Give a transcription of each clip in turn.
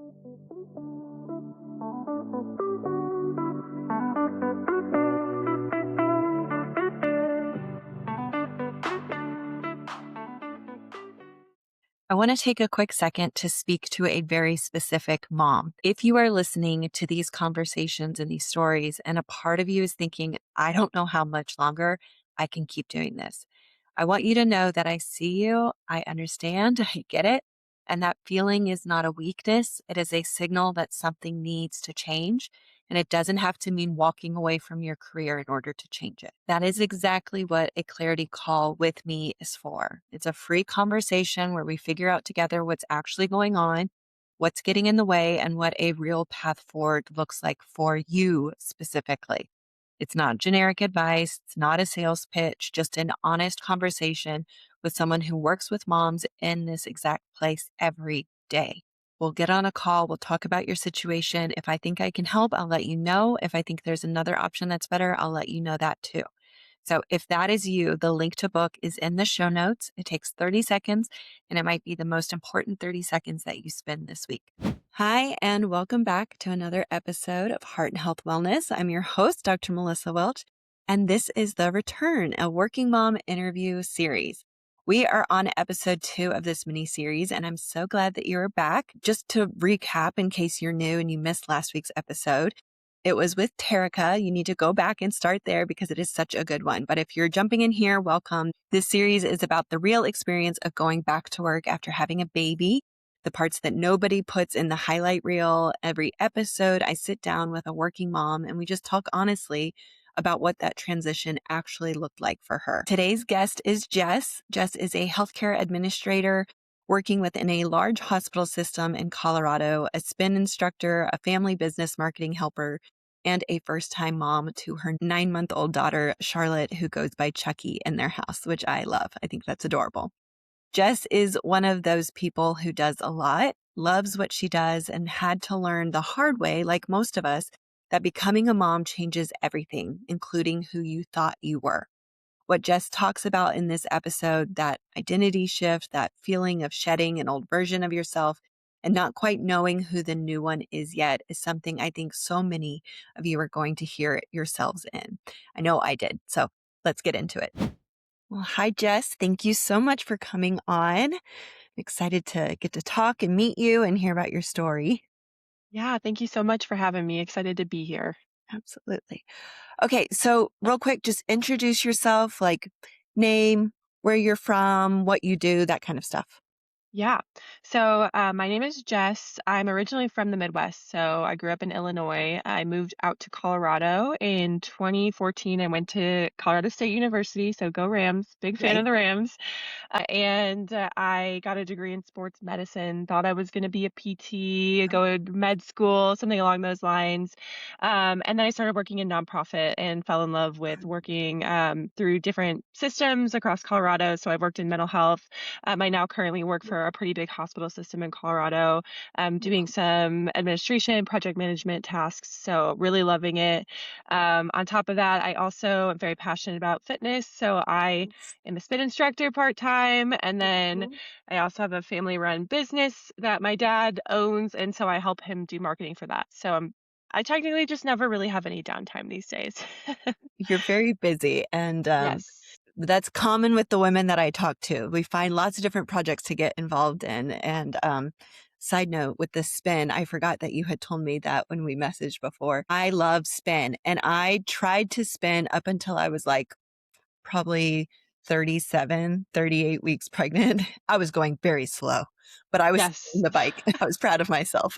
I want to take a quick second to speak to a very specific mom. If you are listening to these conversations and these stories, and a part of you is thinking, I don't know how much longer I can keep doing this, I want you to know that I see you, I understand, I get it. And that feeling is not a weakness. It is a signal that something needs to change. And it doesn't have to mean walking away from your career in order to change it. That is exactly what a clarity call with me is for. It's a free conversation where we figure out together what's actually going on, what's getting in the way, and what a real path forward looks like for you specifically. It's not generic advice. It's not a sales pitch, just an honest conversation with someone who works with moms in this exact place every day. We'll get on a call. We'll talk about your situation. If I think I can help, I'll let you know. If I think there's another option that's better, I'll let you know that too. So if that is you, the link to book is in the show notes. It takes 30 seconds, and it might be the most important 30 seconds that you spend this week. Hi, and welcome back to another episode of Heart and Health Wellness. I'm your host, Dr. Melissa Welch, and this is The Return, a working mom interview series. We are on episode 2 of this mini series, and I'm so glad that you're back. Just to recap, in case you're new and you missed last week's episode, it was with Terica. You need to go back and start there because it is such a good one. But if you're jumping in here, welcome. This series is about the real experience of going back to work after having a baby, the parts that nobody puts in the highlight reel. Every episode, I sit down with a working mom and we just talk honestly about what that transition actually looked like for her. Today's guest is Jess. Jess is a healthcare administrator working within a large hospital system in Colorado, a spin instructor, a family business marketing helper, and a first-time mom to her 9-month-old daughter, Charlotte, who goes by Chucky in their house, which I love. I think that's adorable. Jess is one of those people who does a lot, loves what she does, and had to learn the hard way, like most of us, that becoming a mom changes everything, including who you thought you were. What Jess talks about in this episode, that identity shift, that feeling of shedding an old version of yourself and not quite knowing who the new one is yet, is something I think so many of you are going to hear yourselves in. I know I did. So let's get into it. Well, hi, Jess. Thank you so much for coming on. I'm excited to get to talk and meet you and hear about your story. Yeah, thank you so much for having me. Excited to be here. Absolutely. Okay, so real quick, just introduce yourself, like name, where you're from, what you do, that kind of stuff. Yeah. So my name is Jess. I'm originally from the Midwest. So I grew up in Illinois. I moved out to Colorado in 2014. I went to Colorado State University. So go Rams. Big fan Right. of the Rams. And I got a degree in sports medicine. Thought I was going to be a PT, go to med school, something along those lines. And then I started working in nonprofit and fell in love with working through different systems across Colorado. So I've worked in mental health. I now currently work for a pretty big hospital system in Colorado, doing some administration, project management tasks. So really loving it. On top of that, I also am very passionate about fitness. So I am a spin instructor part-time. And then I also have a family-run business that my dad owns. And so I help him do marketing for that. So I technically just never really have any downtime these days. You're very busy, and Yes. that's common with the women that I talk to. We find lots of different projects to get involved in. And side note, with the spin, I forgot that you had told me that when we messaged before. I love spin, and I tried to spin up until I was like probably 37, 38 weeks pregnant. I was going very slow, but I was on Yes. the bike. I was proud of myself.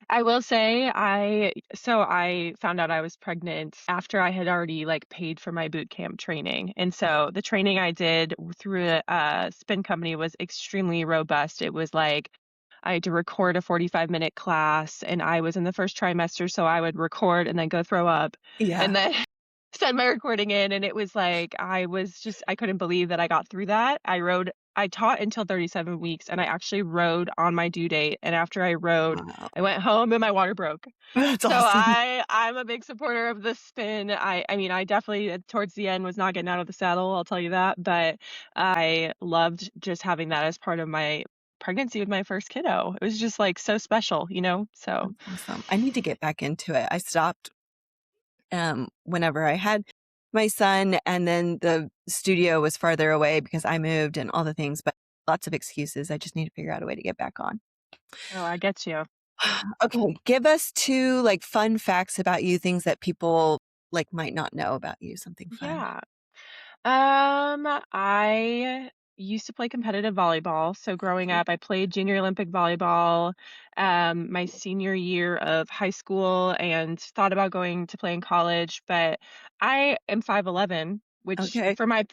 I will say I found out I was pregnant after I had already like paid for my boot camp training. And so the training I did through a spin company was extremely robust. It was like I had to record a 45-minute class and I was in the first trimester, so I would record and then go throw up Yeah. and then send my recording in, and it was like I couldn't believe that I got through that. I taught until 37 weeks, and I actually rode on my due date, and after I rode, Wow. I went home and my water broke. That's So awesome. I'm a big supporter of the spin. I mean, I definitely towards the end was not getting out of the saddle, I'll tell you that, but I loved just having that as part of my pregnancy with my first kiddo. It was just, like, so special, you know? So, That's awesome. I need to get back into it. I stopped whenever I had my son, and then the studio was farther away because I moved and all the things, but lots of excuses. I just need to figure out a way to get back on. oh, I get you. Okay, give us 2 like fun facts about you, things that people like might not know about you, something fun. Yeah. I used to play competitive volleyball. So growing Okay. up, I played junior Olympic volleyball, my senior year of high school and thought about going to play in college, but I am 5'11", which Okay. for my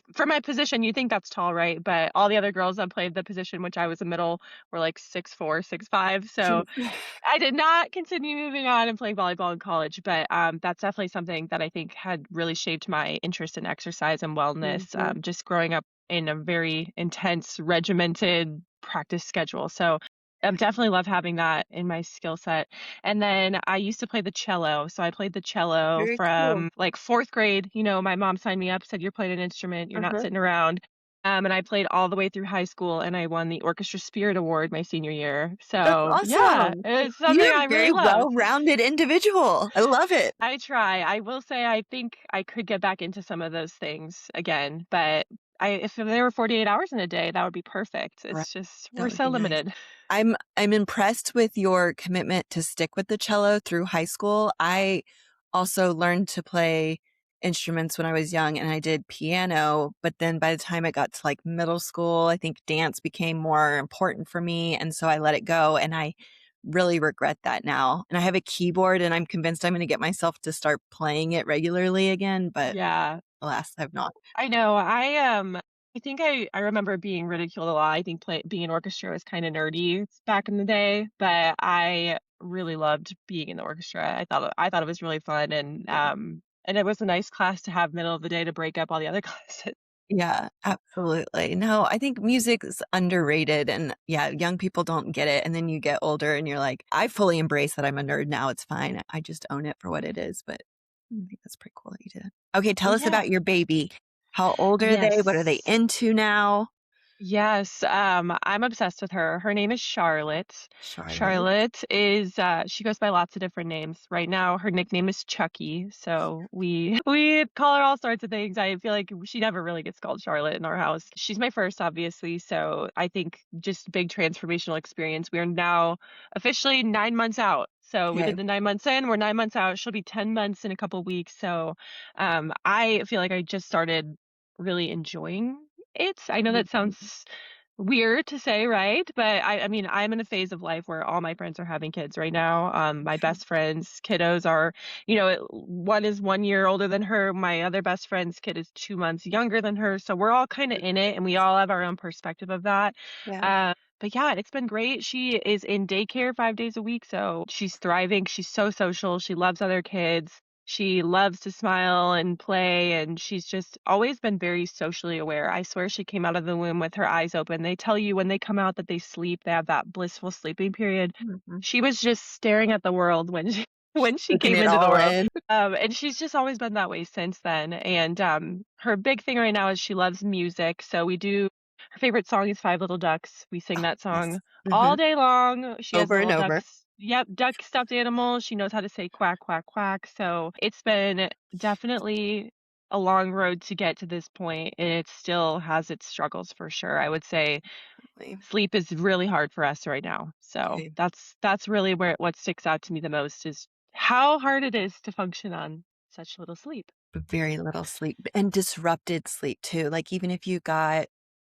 position, you think that's tall, right? But all the other girls that played the position, which I was a middle, were like 6'4", 6'5". So Jeez. I did not continue moving on and playing volleyball in college, but, that's definitely something that I think had really shaped my interest in exercise and wellness, Mhm. just growing up in a very intense, regimented practice schedule. So, I definitely love having that in my skill set. And then I used to play the cello. So I played the cello Very cool. from, like, 4th grade. You know, my mom signed me up, said, "You're playing an instrument, you're not Uh-huh. sitting around." And I played all the way through high school, and I won the Orchestra Spirit Award my senior year. That's So, yeah, awesome. it's something You're I a really very love. well-rounded individual. I love it. I try. I will say I think I could get back into some of those things again, but if there were 48 hours in a day, that would be perfect. Right. It's just That we're would so be nice. limited. I'm impressed with your commitment to stick with the cello through high school. I also learned to play instruments when I was young and I did piano, but then by the time I got to like middle school, I think dance became more important for me and so I let it go and I really regret that now. And I have a keyboard and I'm convinced I'm going to get myself to start playing it regularly again, but Yeah. alas, I've not. I know. I think I remember being ridiculed a lot. I think being in orchestra was kind of nerdy back in the day, but I really loved being in the orchestra. I thought it was really fun Yeah. and it was a nice class to have middle of the day to break up all the other classes. Yeah, absolutely. No, I think music is underrated and yeah, young people don't get it. And then you get older and you're like, I fully embrace that I'm a nerd now. It's fine. I just own it for what it is. But I think that's pretty cool that you did. Okay, tell us Yeah. about your baby. How old are they? What are they Yes. into now? Yes, I'm obsessed with her. Her name is Charlotte. Charlotte. Charlotte is she goes by lots of different names. Right now her nickname is Chucky. So we we call her all sorts of things. I feel like she never really gets called Charlotte in our house. She's my first obviously, so I think just big transformational experience. We are now officially 9 months out. So we Okay. did the 9 months in, we're 9 months out. She'll be 10 months in a couple weeks. So I feel like I just started really enjoying it. I know that Mhm. sounds weird to say, right? But I mean, I'm in a phase of life where all my friends are having kids right now. My Okay. best friends' kiddos are, one is 1 year older than her. My other best friend's kid is 2 months younger than her. So we're all kind of in it and we all have our own perspective of that. Yeah. But yeah, it's been great. She is in daycare 5 days a week. So she's thriving. She's so social. She loves other kids. She loves to smile and play, and she's just always been very socially aware. I swear she came out of the womb with her eyes open. They tell you when they come out that they sleep, they have that blissful sleeping period. Mhm. She was just staring at the world when she when she Taking came it into the all world. in. And she's just always been that way since then. And her big thing right now is she loves music. So we do her favorite song is Five Little Ducks. We sing Oh, that yes. song Hmm. all day long. She has Over a and little over. ducks. Yep, duck stuffed animal. She knows how to say quack, quack, quack. So it's been definitely a long road to get to this point, and it still has its struggles for sure. I would say sleep is really hard for us right now. So Okay. that's really where what sticks out to me the most is how hard it is to function on such little sleep. Very little sleep and disrupted sleep too. Like even if you got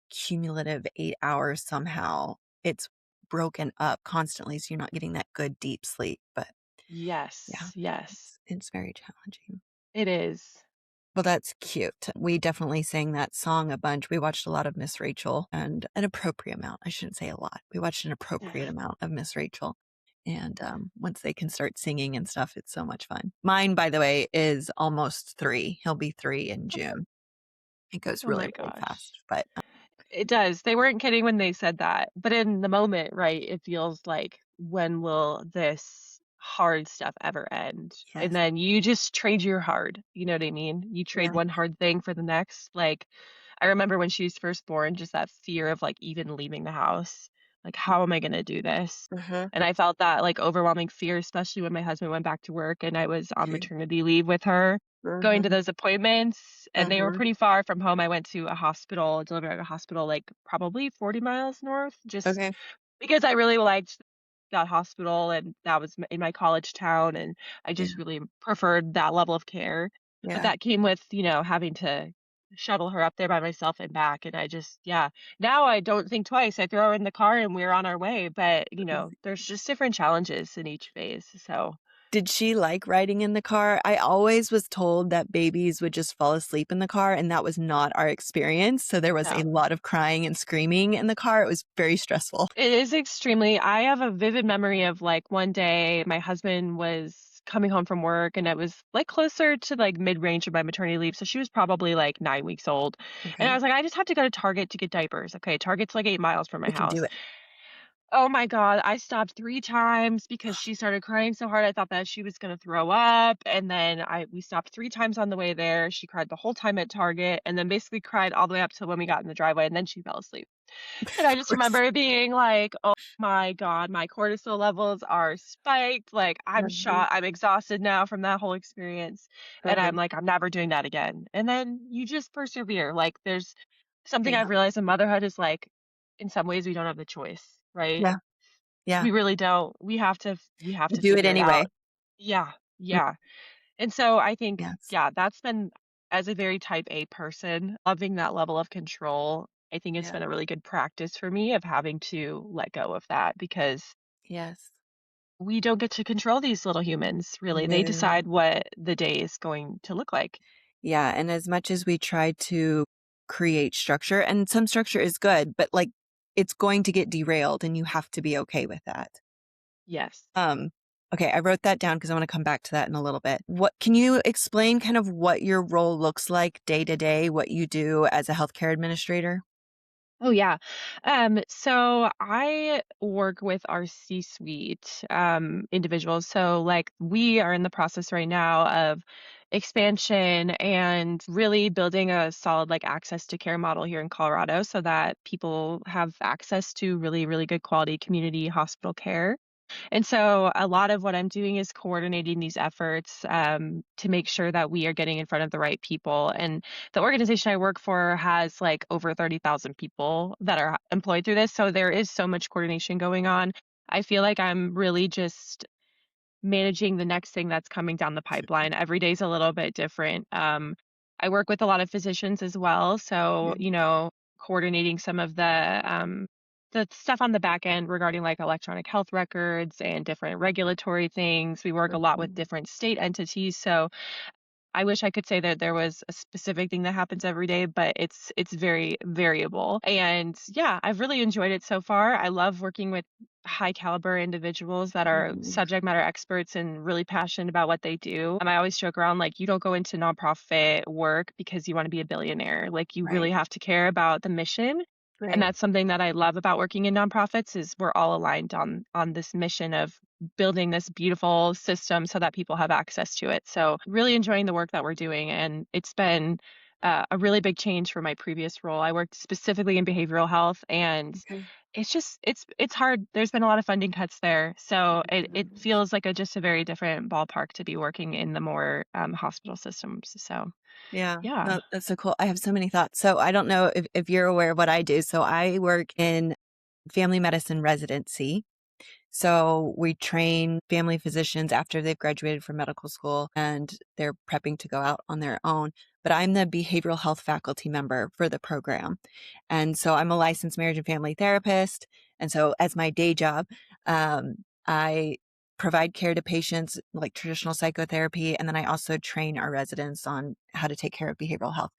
cumulative 8 hours somehow, it's broken up constantly. So you're not getting that good deep sleep. But yeah, Yes, yes, it's very challenging. it is. Well, that's cute. We definitely sang that song a bunch. We watched a lot of Miss Rachel and an appropriate amount. I shouldn't say a lot. We watched an appropriate amount of Miss Rachel. And once they can start singing and stuff, it's so much fun. Mine, by the way, is almost 3. He'll be 3 in June. It goes Oh really, my really fast. gosh. But It does. They weren't kidding when they said that. But in the moment, right, it feels like, when will this hard stuff ever end? And yes, then you just trade your hard. You know what I mean? You trade yeah, one hard thing for the next. Like, I remember when she was first born, just that fear of like even leaving the house. Like, how am I gonna do this? Uh-huh. And I felt that, like, overwhelming fear, especially when my husband went back to work and I was on Okay. maternity leave with her, going to Uh-huh. those appointments, and they were Uh-huh. pretty far from home. I went to a hospital, delivered at a hospital, like, probably 40 miles north, just Okay. because I really liked that hospital, and that was in my college town, and I Yeah. just really preferred that level of care. But Yeah. that came with, having to shuttle her up there by myself and back, and I just yeah. Now I don't think twice. I throw her in the car and we're on our way, but, there's just different challenges in each phase, so Did she like riding in the car? I always was told that babies would just fall asleep in the car, and that was not our experience, so there was a no. lot of crying and screaming in the car. It was very stressful. It is extremely I have a vivid memory of, like, one day my husband was coming home from work, and it was, like, closer to, like, mid-range of my maternity leave, so she was probably, like, 9 weeks old, and I Okay. was like, "I just have to go to Target to get diapers." Okay, Target's, like, 8 miles from my We can do house. it. Oh my god, I stopped 3 times because she started crying so hard, I thought that she was gonna throw up, and then I we stopped 3 times on the way there, she cried the whole time at Target, and then basically cried all the way up till when we got in the driveway, and then she fell asleep. And I Of just course. remember being like, "Oh my god, my cortisol levels are spiked, like, I'm Uh-huh. shot, I'm exhausted now from that whole experience." And Uh-huh. I'm like, "I'm never doing that again." And then you just persevere, like, there's something Yeah. I've realized in motherhood is, like, in some ways we don't have the choice, right? Yeah. Yeah. We really don't. We have You to do it figure it anyway. out. Yeah, Mm, yeah. And so I think, yes. yeah, that's been as a very type A person, loving that level of control, I think it's Yeah. been a really good practice for me of having to let go of that because Yes. we don't get to control these little humans, really. They No. decide what the day is going to look like. Yeah, and as much as we try to create structure, and some structure is good, but, like, it's going to get derailed, and you have to be okay with that. Yes. Um, okay, I wrote that down because I wanna come back to that in a little bit. What can you explain kind of what your role looks like day to day, what you do as a healthcare administrator? Oh yeah. So I work with our C-suite individuals. So like we are in the process right now of expansion and really building a solid like access to care model here in Colorado so that people have access to really, really good quality community hospital care. And so a lot of what I'm doing is coordinating these efforts to make sure that we are getting in front of the right people. And the organization I work for has like over 30,000 people that are employed through this. So there is so much coordination going on. I feel like I'm really just managing the next thing that's coming down the pipeline. Every day's a little bit different. I work with a lot of physicians as well, so, Okay, coordinating some of the stuff on the back end regarding, like, electronic health records and different regulatory things. We work a lot with mhm, different state entities, so I wish I could say that there was a specific thing that happens every day, but it's very variable. And yeah, I've really enjoyed it so far. I love working with high caliber individuals that are mhm, subject matter experts and really passionate about what they do. I always joke around like you don't go into nonprofit work because you want to be a billionaire. Like you right, really have to care about the mission. And right, that's something that I love about working in nonprofits is we're all aligned on this mission of building this beautiful system so that people have access to it. So, really enjoying the work that we're doing, and it's been a really big change from my previous role. I worked specifically in behavioral health, and okay, it's just it's hard. There's been a lot of funding cuts there, so it mhm. feels like just a very different ballpark to be working in the more hospital systems. So, Yeah, yeah. no, that's so cool. I have so many thoughts. So I don't know if you're aware of what I do. So I work in family medicine residency. So we train family physicians after they've graduated from medical school and they're prepping to go out on their own. But I'm the behavioral health faculty member for the program. And so I'm a licensed marriage and family therapist. And so as my day job, I provide care to patients like traditional psychotherapy. And then I also train our residents on how to take care of behavioral health.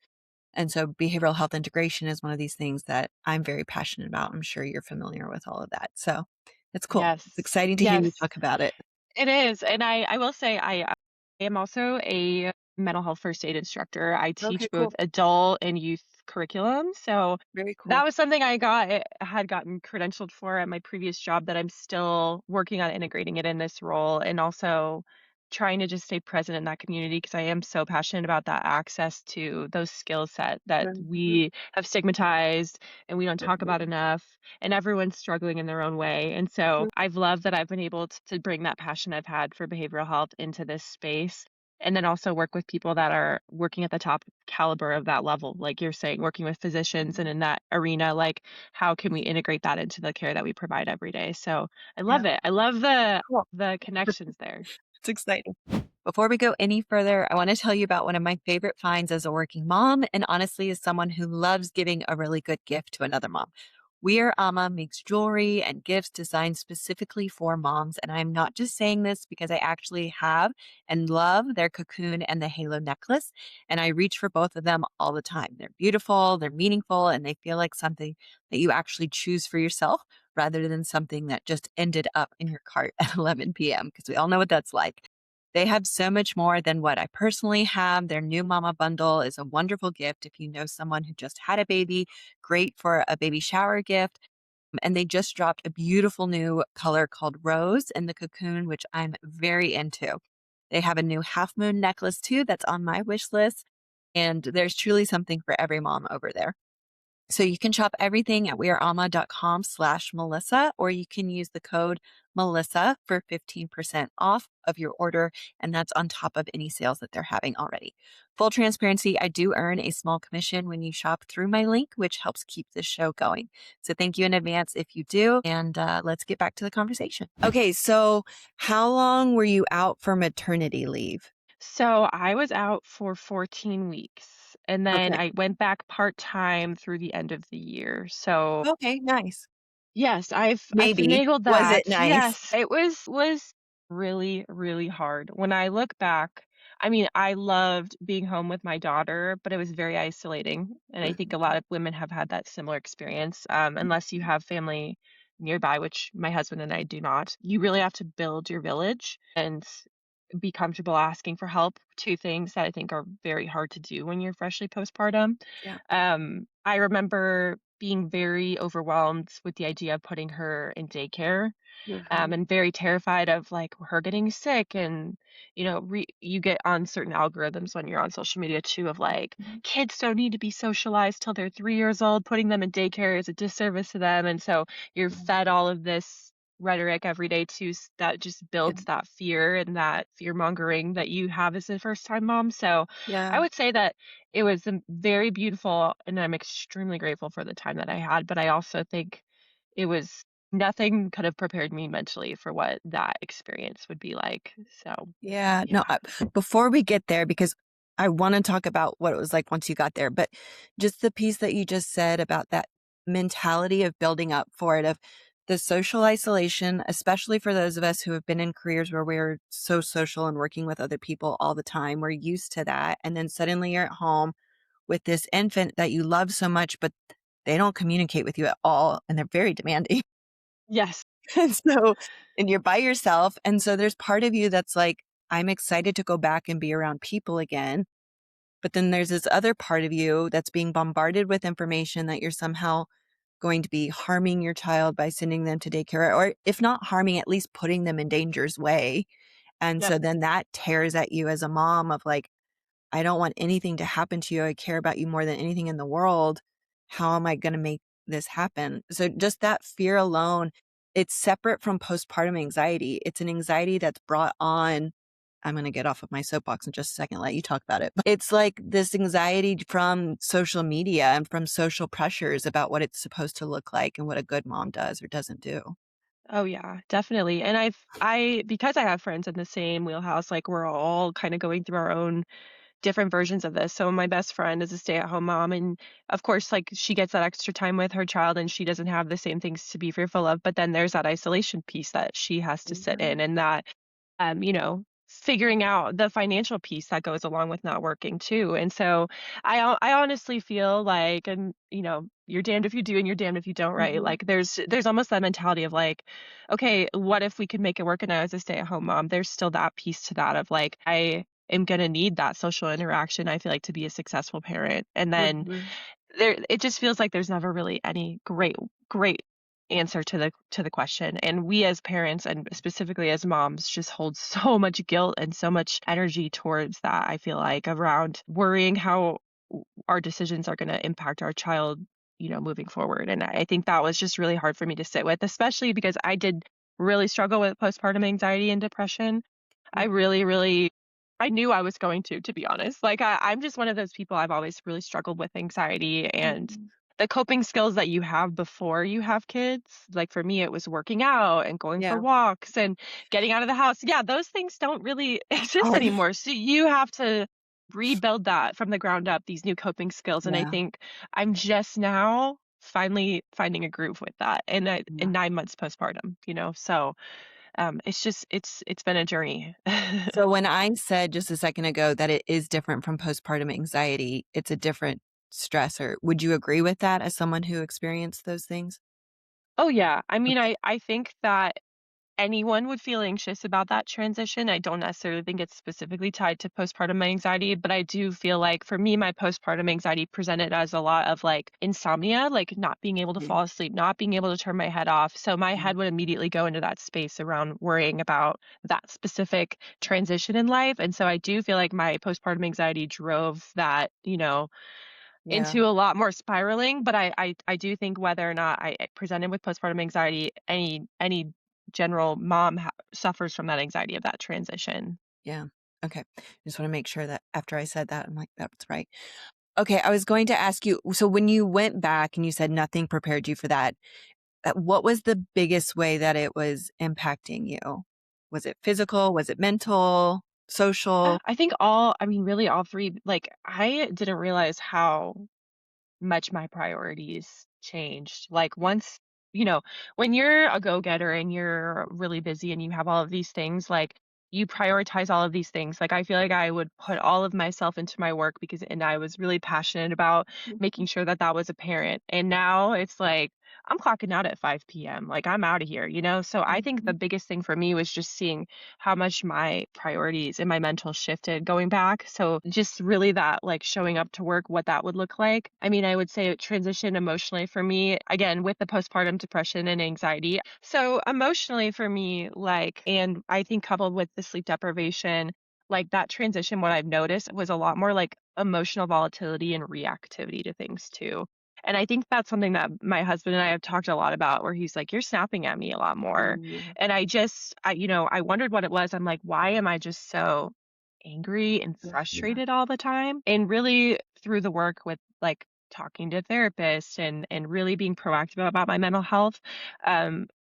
And so behavioral health integration is one of these things that I'm very passionate about. I'm sure you're familiar with all of that. So it's cool. It's Yes. exciting to hear you Yes. talk about it. It is, and I will say I am also a mental health first aid instructor. I Okay, teach both cool. adult and youth curriculum, so Very that cool. was something had gotten credentialed for at my previous job that I'm still working on integrating it in this role, and also trying to just stay present in that community because I am so passionate about that access to those skill set that Mhm. we have stigmatized and we don't talk about Mhm. enough, and everyone's struggling in their own way. And so I've loved that I've been able to bring that passion I've had for behavioral health into this space. And then also work with people that are working at the top caliber of that level, like you're saying, working with physicians and Mhm. in that arena, like how can we integrate that into the care that we provide every day? So I Yeah, love it. I love the cool. the connections there. It's exciting. Before we go any further, I want to tell you about one of my favorite finds as a working mom, and honestly, as someone who loves giving a really good gift to another mom. We're Amma makes jewelry and gifts designed specifically for moms. And I'm not just saying this because I actually have and love their cocoon and the halo necklace. And I reach for both of them all the time. They're beautiful, they're meaningful, and they feel like something that you actually choose for yourself rather than something that just ended up in your cart at 11 p.m. because we all know what that's like. They have so much more than what I personally have. Their new mama bundle is a wonderful gift if you know someone who just had a baby, great for a baby shower gift. And they just dropped a beautiful new color called Rose in the cocoon, which I'm very into. They have a new half moon necklace too that's on my wish list. And there's truly something for every mom over there. So you can shop everything at wearealma.com/Melissa, or you can use the code Melissa for 15% off of your order. And that's on top of any sales that they're having already. Full transparency, I do earn a small commission when you shop through my link, which helps keep this show going. So thank you in advance if you do. And let's get back to the conversation. Okay. So how long were you out for maternity leave? So I was out for 14 weeks and then Okay. I went back part-time through the end of the year. So Okay. Nice. yes, I've Maybe. finagled Was it that. nice? Yes, it was really, really hard. When I look back, I mean, I loved being home with my daughter, but it was very isolating, and I think a lot of women have had that similar experience, unless you have family nearby, which my husband and I do not. You really have to build your village and be comfortable asking for help, 2 things that I think are very hard to do when you're freshly postpartum. Yeah. I remember being very overwhelmed with the idea of putting her in daycare, Mhm. and very terrified of, like, her getting sick and, you get on certain algorithms when you're on social media too of, like, Mhm. kids don't need to be socialized till they're 3 years old, putting them in daycare is a disservice to them, and so you're fed all of this rhetoric every day too that just Yeah. builds that fear and that fear-mongering that you have as a first-time mom, so I Yeah. would say that it was, very beautiful, and I'm extremely grateful for the time that I had, but I also think it was nothing could have prepared me mentally for what that experience would be like, so, Yeah. No, yeah. before we get there, because I want to talk about what it was like once you got there, but just the piece that you just said about that mentality of building up for it, of the social isolation, especially for those of us who have been in careers where we're so social and working with other people all the time. We're used to that. And then suddenly you're at home with this infant that you love so much, but they don't communicate with you at all. And they're very demanding. Yes. And so and you're by yourself, and so there's part of you that's like, "I'm excited to go back and be around people again," but then there's this other part of you that's being bombarded with information that you're somehow going to be harming your child by sending them to daycare, or if not harming, at least putting them in danger's way, and Yep. so then that tears at you as a mom of like, I don't want anything to happen to you. I care about you more than anything in the world. How am I going to make this happen? So just that fear alone, it's separate from postpartum anxiety. It's an anxiety that's brought on. I'm going to get off of my soapbox in just a second, let you talk about it. But it's like this anxiety from social media and from social pressures about what it's supposed to look like and what a good mom does or doesn't do. Oh, yeah, definitely, and because I have friends in the same wheelhouse, like, we're all kinda going through our own different versions of this. So my best friend is a stay-at-home mom, and of course, like, she gets that extra time with her child, and she doesn't have the same things to be fearful of, but then there's that isolation piece that she has to sit Mhm. in, and that, figuring out the financial piece that goes along with not working too. And so I honestly feel like, and you're damned if you do and you're damned if you don't, right? Mhm. Like there's almost that mentality of like, okay, what if we could make it work and I was a stay-at-home mom? There's still that piece to that of like I am gonna need that social interaction, I feel like, to be a successful parent. And then Mhm. it just feels like there's never really any great answer to the question. And we as parents and specifically as moms just hold so much guilt and so much energy towards that, I feel like, around worrying how our decisions are going to impact our child, moving forward. And I think that was just really hard for me to sit with, especially because I did really struggle with postpartum anxiety and depression. I Mhm. really, really I knew I was going to be honest. Like I'm just one of those people. I've always really struggled with anxiety and Mhm. the coping skills that you have before you have kids. Like for me, it was working out and going for Yeah. walks and getting out of the house. Yeah, those things don't really exist Oh, anymore. So you have to rebuild that from the ground up, these new coping skills. And I yeah. think I'm just now finally finding a groove with that. And Yeah. in 9 months postpartum, so it's been a journey. So when I said just a second ago that it is different from postpartum anxiety, it's a different stressor. Would you agree with that as someone who experienced those things? Oh, yeah. I mean, Okay. I think that anyone would feel anxious about that transition. I don't necessarily think it's specifically tied to postpartum anxiety, but I do feel like for me, my postpartum anxiety presented as a lot of like insomnia, like not being able to Mm, fall asleep, not being able to turn my head off. So my mm, head would immediately go into that space around worrying about that specific transition in life. And so I do feel like my postpartum anxiety drove that, yeah, into a lot more spiraling, but I do think whether or not I presented with postpartum anxiety, any general mom suffers from that anxiety of that transition. yeah. Okay. Just wanna make sure that after I said that, I'm like, "That's right." Okay, I was going to ask you, so when you went back and you said nothing prepared you for that, what was the biggest way that it was impacting you? Was it physical? Was it mental? Social? I think I mean, really all 3, like, I didn't realize how much my priorities changed. Like once, you know, when you're a go-getter and you're really busy and you have all of these things, like you prioritize all of these things. Like I feel like I would put all of myself into my work and I was really passionate about Mhm. making sure that that was apparent. And now it's like I'm clocking out at 5 p.m. Like I'm out of here. So I think the Mhm. biggest thing for me was just seeing how much my priorities and my mental shifted going back. So just really that like showing up to work, what that would look like. I mean, I would say it transitioned emotionally for me again with the postpartum depression and anxiety. So emotionally for me, like, and I think coupled with the sleep deprivation, like that transition, what I've noticed was a lot more like emotional volatility and reactivity to things too. And I think that's something that my husband and I have talked a lot about where he's like, you're snapping at me a lot more. Mm, And I wondered what it was. I'm like, why am I just so angry and yeah, frustrated all the time? And really through the work with like talking to therapists and really being proactive about my mental health,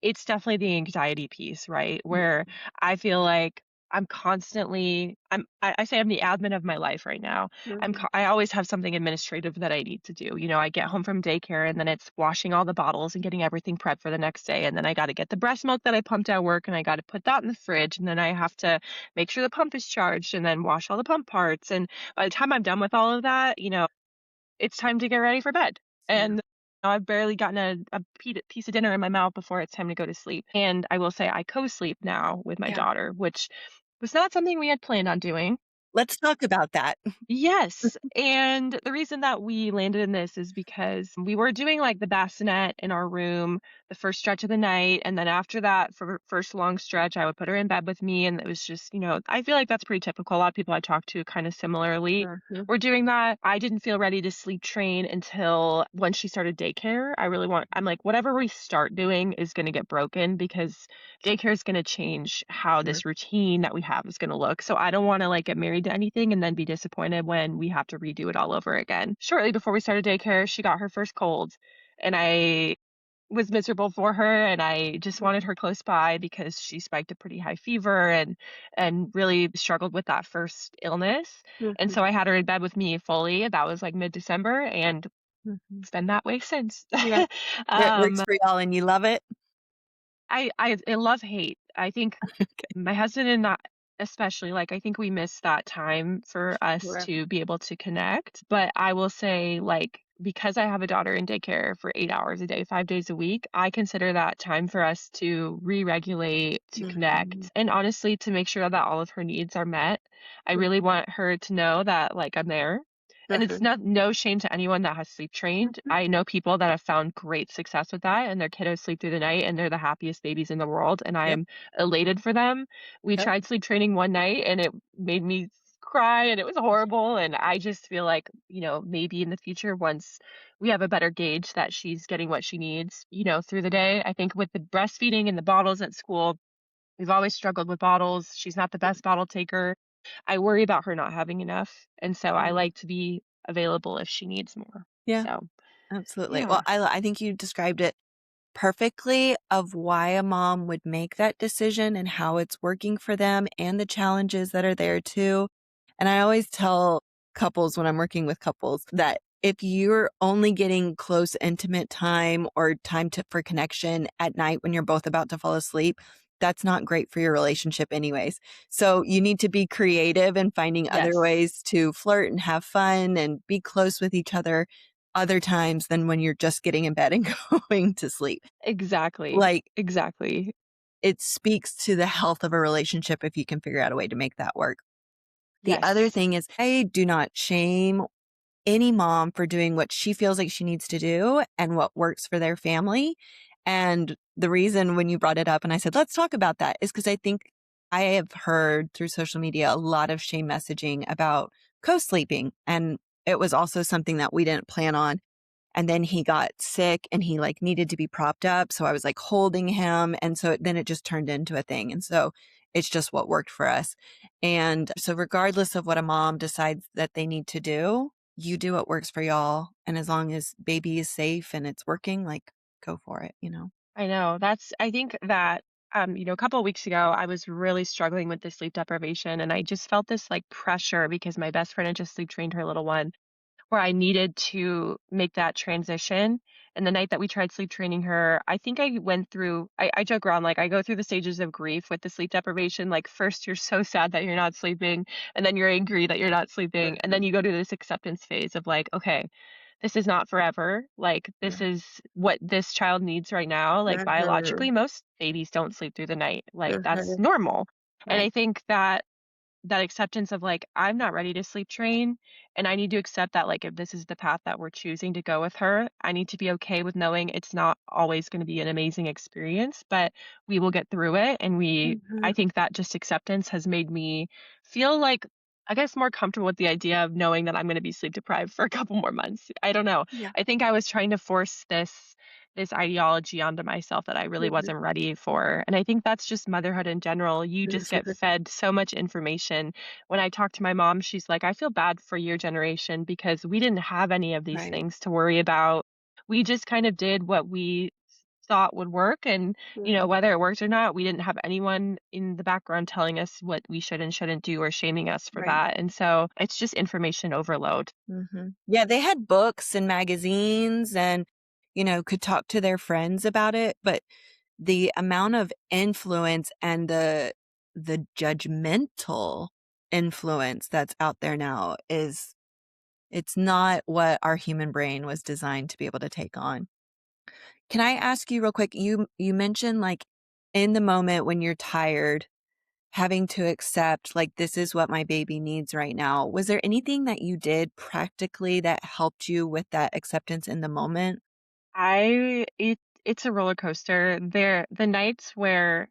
it's definitely the anxiety piece, right? Where mhm, I feel like I say I'm the admin of my life right now. mhm, I always have something administrative that I need to do. I get home from daycare and then it's washing all the bottles and getting everything prepped for the next day. And then I got to get the breast milk that I pumped at work and I got to put that in the fridge. And then I have to make sure the pump is charged and then wash all the pump parts. And by the time I'm done with all of that, it's time to get ready for bed. yeah, And I've barely gotten a piece of dinner in my mouth before it's time to go to sleep. And I will say I co-sleep now with my yeah. daughter, which was not something we had planned on doing. Let's talk about that. Yes, and the reason that we landed in this is because we were doing, like, the bassinet in our room the first stretch of the night, and then after that, for first long stretch, I would put her in bed with me, and it was just, I feel like that's pretty typical. A lot of people I talk to kinda similarly Mhm, were doing that. I didn't feel ready to sleep train until when she started daycare. I'm like, "Whatever we start doing is gonna get broken because daycare is gonna change how sure. this routine that we have is gonna look. So I don't wanna, like, get married to anything and then be disappointed when we have to redo it all over again. Shortly before we started daycare, she got her first cold, and I was miserable for her, and I just wanted Mhm, her close by because she spiked a pretty high fever and really struggled with that first illness. And mhm, so I had her in bed with me fully. That was, like, mid-December, and mhm. it's been that way since. Yeah, it works Um, for y'all and you love it? I love hate. I think my husband and I especially, like, I think we miss that time for us Right. to be able to connect, but I will say, like, because I have a daughter in daycare for 8 hours a day, 5 days a week, I consider that time for us to re-regulate, to Mhm, connect, and honestly, to make sure that all of her needs are met. I really mhm, want her to know that, like, I'm there, And it's Mhm. not no shame to anyone that has sleep trained. Mhm. I know people that have found great success with that, and their kiddos sleep through the night, and they're the happiest babies in the world, and I Yep, am elated for them. We yep. tried sleep training one night, and it made me cry, and it was horrible, and I just feel like, maybe in the future, once we have a better gauge that she's getting what she needs, through the day. I think with the breastfeeding and the bottles at school, we've always struggled with bottles. She's not the best bottle taker. I worry about her not having enough, and so I Mhm. like to be available if she needs more. Yeah, So, absolutely. Well, yeah. I think you described it perfectly of why a mom would make that decision and how it's working for them and the challenges that are there too. And I always tell couples when I'm working with couples that if you're only getting close, intimate time or time for connection at night when you're both about to fall asleep, that's not great for your relationship, anyways. So you need to be creative and finding other Yes. ways to flirt and have fun and be close with each other other times than when you're just getting in bed and going to sleep. Exactly. Like, Exactly. it speaks to the health of a relationship if you can figure out a way to make that work. The other Yes. thing is, I do not shame any mom for doing what she feels like she needs to do and what works for their family. And the reason when you brought it up and I said, let's talk about that is because I think I have heard through social media a lot of shame messaging about co sleeping. And it was also something that we didn't plan on. And then he got sick and he like needed to be propped up. So I was like holding him. And so then it just turned into a thing. And so it's just what worked for us. And so regardless of what a mom decides that they need to do, you do what works for y'all. And as long as baby is safe and it's working, like go for it. I know. I think that, a couple of weeks ago, I was really struggling with the sleep deprivation, and I just felt this like pressure because my best friend had just sleep trained her little one, where I needed to make that transition. And the night that we tried sleep training her, I think I went through, I joke around, like, I go through the stages of grief with the sleep deprivation. Like, first, you're so sad that you're not sleeping, and then you're angry that you're not sleeping. And then Mhm. you go to this acceptance phase of, like, okay, this is not forever. Like, this Mhm. is what this child needs right now. Like, Mhm. biologically, most babies don't sleep through the night. Like, that's Mhm. normal. And Right. I think that acceptance of like I'm not ready to sleep train and I need to accept that like if this is the path that we're choosing to go with her, I need to be okay with knowing it's not always going to be an amazing experience, but we will get through it and I Mhm. think that just acceptance has made me feel like I guess more comfortable with the idea of knowing that I'm going to be sleep deprived for a couple more months. I don't know. Yeah. I think I was trying to force this ideology onto myself that I really Mhm. wasn't ready for. And I think that's just motherhood in general. You just get Mhm. fed so much information. When I talk to my mom, she's like, I feel bad for your generation because we didn't have any of these Right. things to worry about. We just kind of did what we thought would work. And, Mhm. whether it worked or not, we didn't have anyone in the background telling us what we should and shouldn't do or shaming us for Right. that. And so it's just information overload. Yeah, they had books and magazines and, could talk to their friends about it, but the amount of influence and the judgmental influence that's out there now is it's not what our human brain was designed to be able to take on. Can I ask you real quick, you mentioned like in the moment when you're tired having to accept, like, this is what my baby needs right now. Was there anything that you did practically that helped you with that acceptance in the moment? It's a roller coaster. The nights where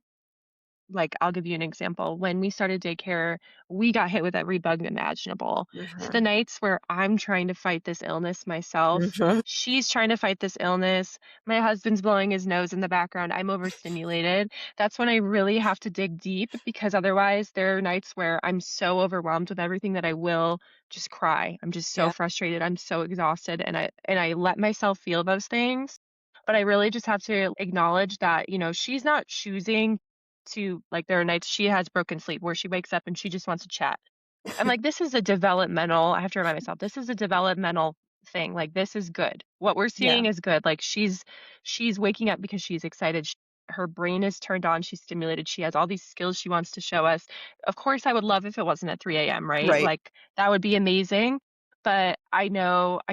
like, I'll give you an example. When we started daycare, we got hit with every bug imaginable. So the Mhm. nights where I'm trying to fight this illness myself, Mhm. she's trying to fight this illness, my husband's blowing his nose in the background, I'm overstimulated. That's when I really have to dig deep because otherwise there are nights where I'm so overwhelmed with everything that I will just cry. I'm just so Yeah, frustrated. I'm so exhausted and I let myself feel those things. But I really just have to acknowledge that, she's not choosing to like, there are nights she has broken sleep where she wakes up and she just wants to chat. I'm like, "This is a developmental" I have to remind myself, "This is a developmental thing, like, this is good. What we're yeah, seeing is good." Like, she's waking up because she's excited, her brain is turned on, she's stimulated, she has all these skills she wants to show us. Of course, I would love if it wasn't at 3 AM, right? right. Like, that would be amazing, but I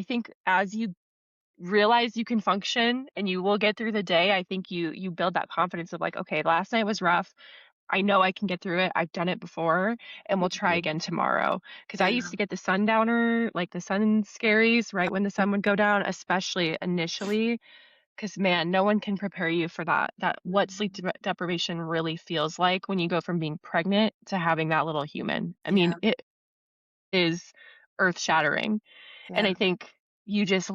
think as you realize you can function and you will get through the day, I think you build that confidence of like, "Okay, last night was rough. I know I can get through it. I've done it before, and we'll try Mhm. again tomorrow. Because I used Yeah. to get the sundowner, like the sun scaries right when the sun would go down, especially initially. Because man, no one can prepare you for that what sleep Mhm. deprivation really feels like when you go from being pregnant to having that little human. I mean, Yeah, it is earth-shattering, and yeah. I think you just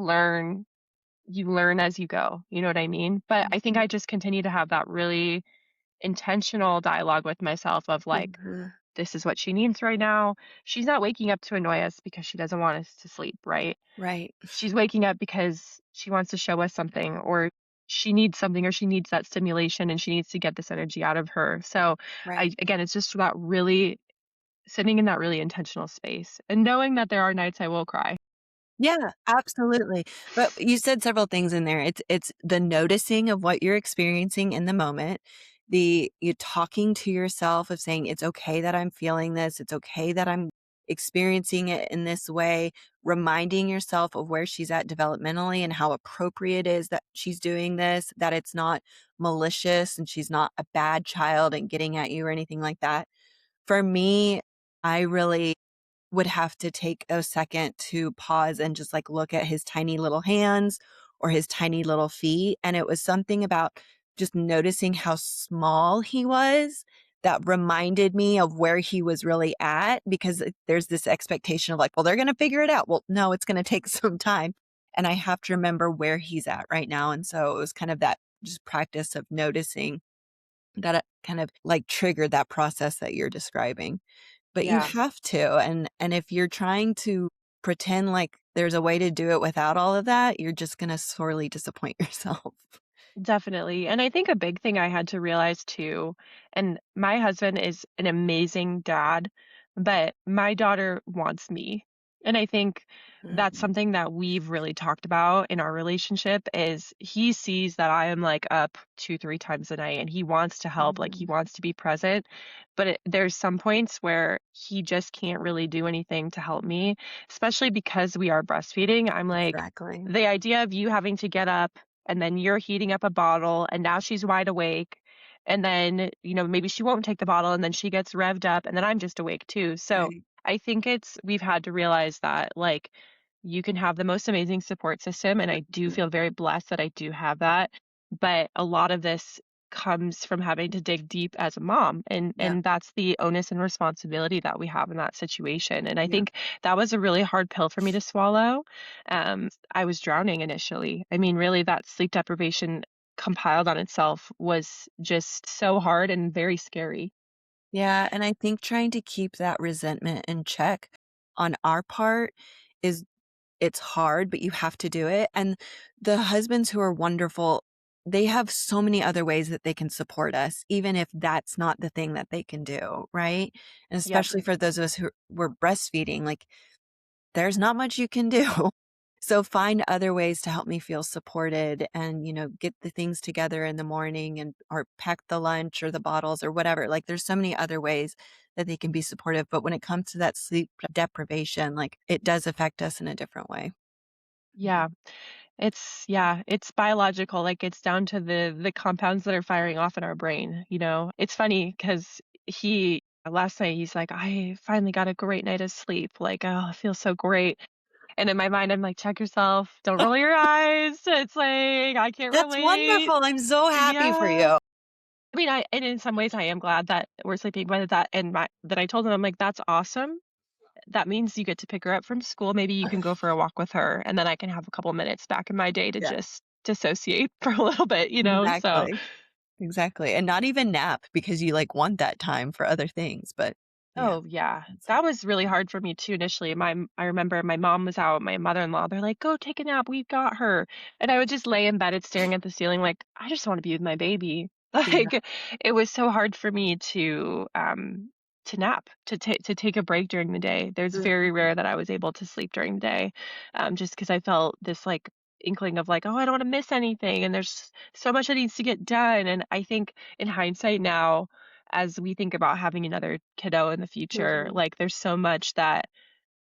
you learn as you go, you know what I mean? But I think Mhm, I just continue to have that really intentional dialogue with myself of like, mhm. this is what she needs right now. She's not waking up to annoy us because she doesn't want us to sleep, right? Right, She's waking up because she wants to show us something, or she needs something, or she needs that stimulation and she needs to get this energy out of her. So right. again, it's just that really sitting in that really intentional space and knowing that there are nights I will cry. Yeah, absolutely. But you said several things in there. It's the noticing of what you're experiencing in the moment, the you talking to yourself of saying, "It's okay that I'm feeling this. It's okay that I'm experiencing it in this way," reminding yourself of where she's at developmentally and how appropriate it is that she's doing this, that it's not malicious and she's not a bad child and getting at you or anything like that. For me, I really would have to take a second to pause and just, like, look at his tiny little hands or his tiny little feet, and it was something about just noticing how small he was that reminded me of where he was really at because there's this expectation of, like, "Well, they're gonna figure it out." Well, no, it's gonna take some time, and I have to remember where he's at right now, and so it was kind of that just practice of noticing that it kind of, like, triggered that process that you're describing. But you Yeah. have to, and if you're trying to pretend like there's a way to do it without all of that, you're just gonna sorely disappoint yourself. Definitely. And I think a big thing I had to realize too, and my husband is an amazing dad, but my daughter wants me. And I think that's Mhm. something that we've really talked about in our relationship is he sees that I am like up 2, 3 times a night and he wants to help, like he Mhm. wants to be present. But there's some points where he just can't really do anything to help me, especially because we are breastfeeding. I'm like, Exactly. the idea of you having to get up and then you're heating up a bottle and now she's wide awake and then maybe she won't take the bottle and then she gets revved up and then I'm just awake too. So Right. I think we've had to realize that like you can have the most amazing support system and I do Mhm. feel very blessed that I do have that, but a lot of this comes from having to dig deep as a mom, and Yeah, that's the onus and responsibility that we have in that situation. And I yeah. think that was a really hard pill for me to swallow. I was drowning initially. I mean, really, that sleep deprivation compiled on itself was just so hard and very scary. Yeah, and I think trying to keep that resentment in check on our part is it's hard, but you have to do it, and the husbands who are wonderful, they have so many other ways that they can support us, even if that's not the thing that they can do, right? And Yep. especially for those of us who were breastfeeding, like, there's not much you can do. So find other ways to help me feel supported and, get the things together in the morning and or pack the lunch or the bottles or whatever. Like, there's so many other ways that they can be supportive, but when it comes to that sleep deprivation, like, it does affect us in a different way. Yeah. It's biological, like, it's down to the compounds that are firing off in our brain. It's funny because last night, he's like, "I finally got a great night of sleep," like, "Oh, it feels so great." And in my mind, I'm like, "Check yourself, don't roll your eyes." It's like, "I can't That's relate." wonderful, I'm so happy for Yeah. you. I mean, and in some ways, I am glad that we're sleeping, but that I told him, I'm like, "That's awesome. That means you get to pick her up from school. Maybe you can go for a walk with her, and then I can have a couple minutes back in my day to Yeah, just dissociate for a little bit. So, exactly, exactly, and not even nap because you, like, want that time for other things, but yeah, oh, yeah. that's That was really hard for me too initially. I remember my mom was out, my mother-in-law, they're like, "Go take a nap, we've got her." And I would just lay in bed staring at the ceiling like, "I just wanna be with my baby." yeah, Like, it was so hard for me to nap, to take a break during the day. There's very mhm, rare that I was able to sleep during the day, just because I felt this, like, inkling of, like, "Oh, I don't wanna miss anything, and there's so much that needs to get done." And I think in hindsight now, as we think about having another kiddo in the future, mhm, like, there's so much that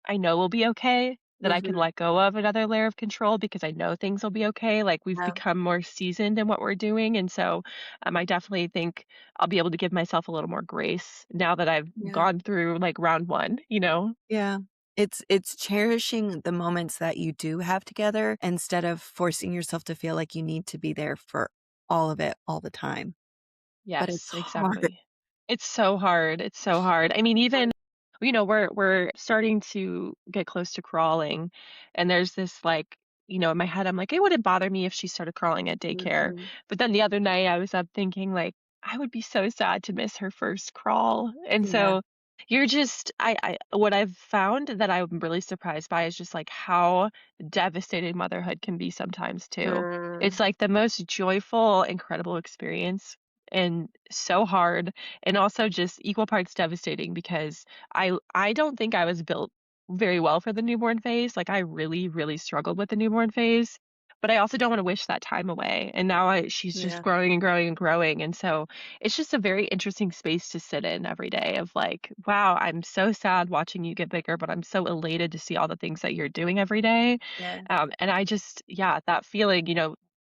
I know will be okay that I can Mhm. let go of another layer of control because I know things will be okay. Like we've Yeah. become more seasoned in what we're doing. And so I definitely think I'll be able to give myself a little more grace now that I've Yeah. gone through like round one, you know? Yeah. It's cherishing the moments that you do have together instead of forcing yourself to feel like you need to be there for all of it all the time. But it's Yes, hard. exactly. It's so hard, it's so hard. I mean, even, we're starting to get close to crawling, and there's this, like, in my head, I'm like, "It wouldn't bother me if she started crawling at daycare." Mhm. But then the other night, I was up thinking, like, I would be so sad to miss her first crawl, and Yeah. so you're just I what I've found that I'm really surprised by is just, like, how devastating motherhood can be sometimes too. It's, Mm. like, the most joyful, incredible experience and so hard and also just equal parts devastating because I don't think I was built very well for the newborn phase. Like I really, really struggled with the newborn phase, but I also don't want to wish that time away. And now she's just Yeah. growing and growing and growing. And so it's just a very interesting space to sit in every day of like, wow, I'm so sad watching you get bigger, but I'm so elated to see all the things that you're doing every day. Yes. And I just, yeah, that feeling,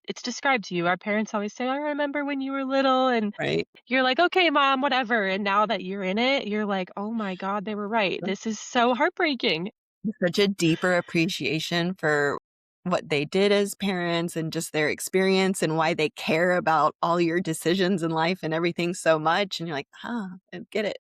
it's described to you. Our parents always say, "I remember when you were little," and Right. you're like, "Okay, mom, whatever." And now that you're in it, you're like, "Oh my god, they were right. This is so heartbreaking." Such a deeper appreciation for what they did as parents and just their experience and why they care about all your decisions in life and everything so much, and you're like, "Huh, I get it."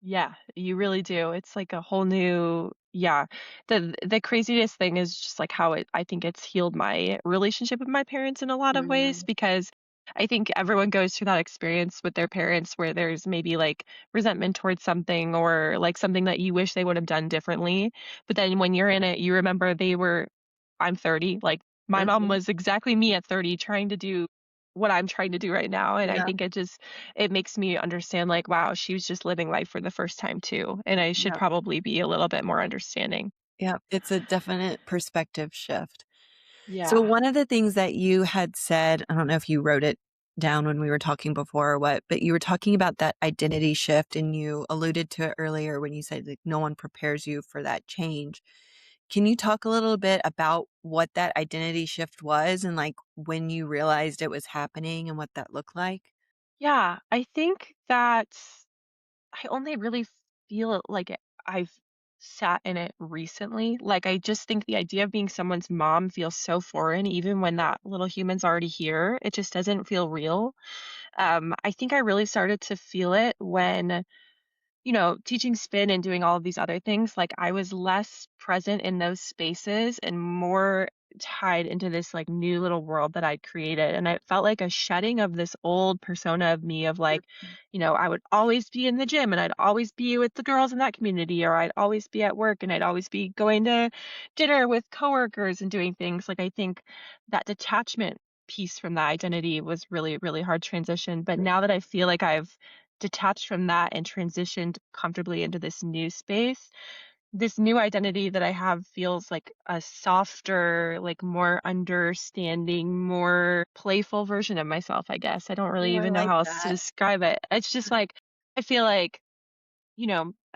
Yeah, you really do. It's like a whole new yeah. The craziest thing is just like how I think it's healed my relationship with my parents in a lot of ways Mhm. because I think everyone goes through that experience with their parents where there's maybe like resentment towards something or like something that you wish they would have done differently. But then when you're in it, you remember I'm 30, like my mom Mhm. was exactly me at 30 trying to do what I'm trying to do right now. And I Yeah, think it makes me understand like, wow, she was just living life for the first time too, and I should yeah, probably be a little bit more understanding. yeah, it's a definite perspective shift. So Yeah. one of the things that you had said, I don't know if you wrote it down when we were talking before or what, but you were talking about that identity shift and you alluded to it earlier when you said like no one prepares you for that change. Can you talk a little bit about what that identity shift was and like when you realized it was happening and what that looked like? Yeah, I think that I only really feel like I've sat in it recently. Like, I just think the idea of being someone's mom feels so foreign, even when that little human's already here. It just doesn't feel real. I think I really started to feel it when teaching spin and doing all of these other things, like I was less present in those spaces and more tied into this like new little world that I'd created. And it felt like a shedding of this old persona of me of like, I would always be in the gym and I'd always be with the girls in that community, or I'd always be at work and I'd always be going to dinner with coworkers and doing things. Like I think that detachment piece from that identity was really, really hard transition. But now that I feel like I've detached from that and transitioned comfortably into this new space, this new identity that I have feels like a softer, like more understanding, more playful version of myself, I guess. I don't really Oh, I even know like how else to that. describe it. It's just like I feel like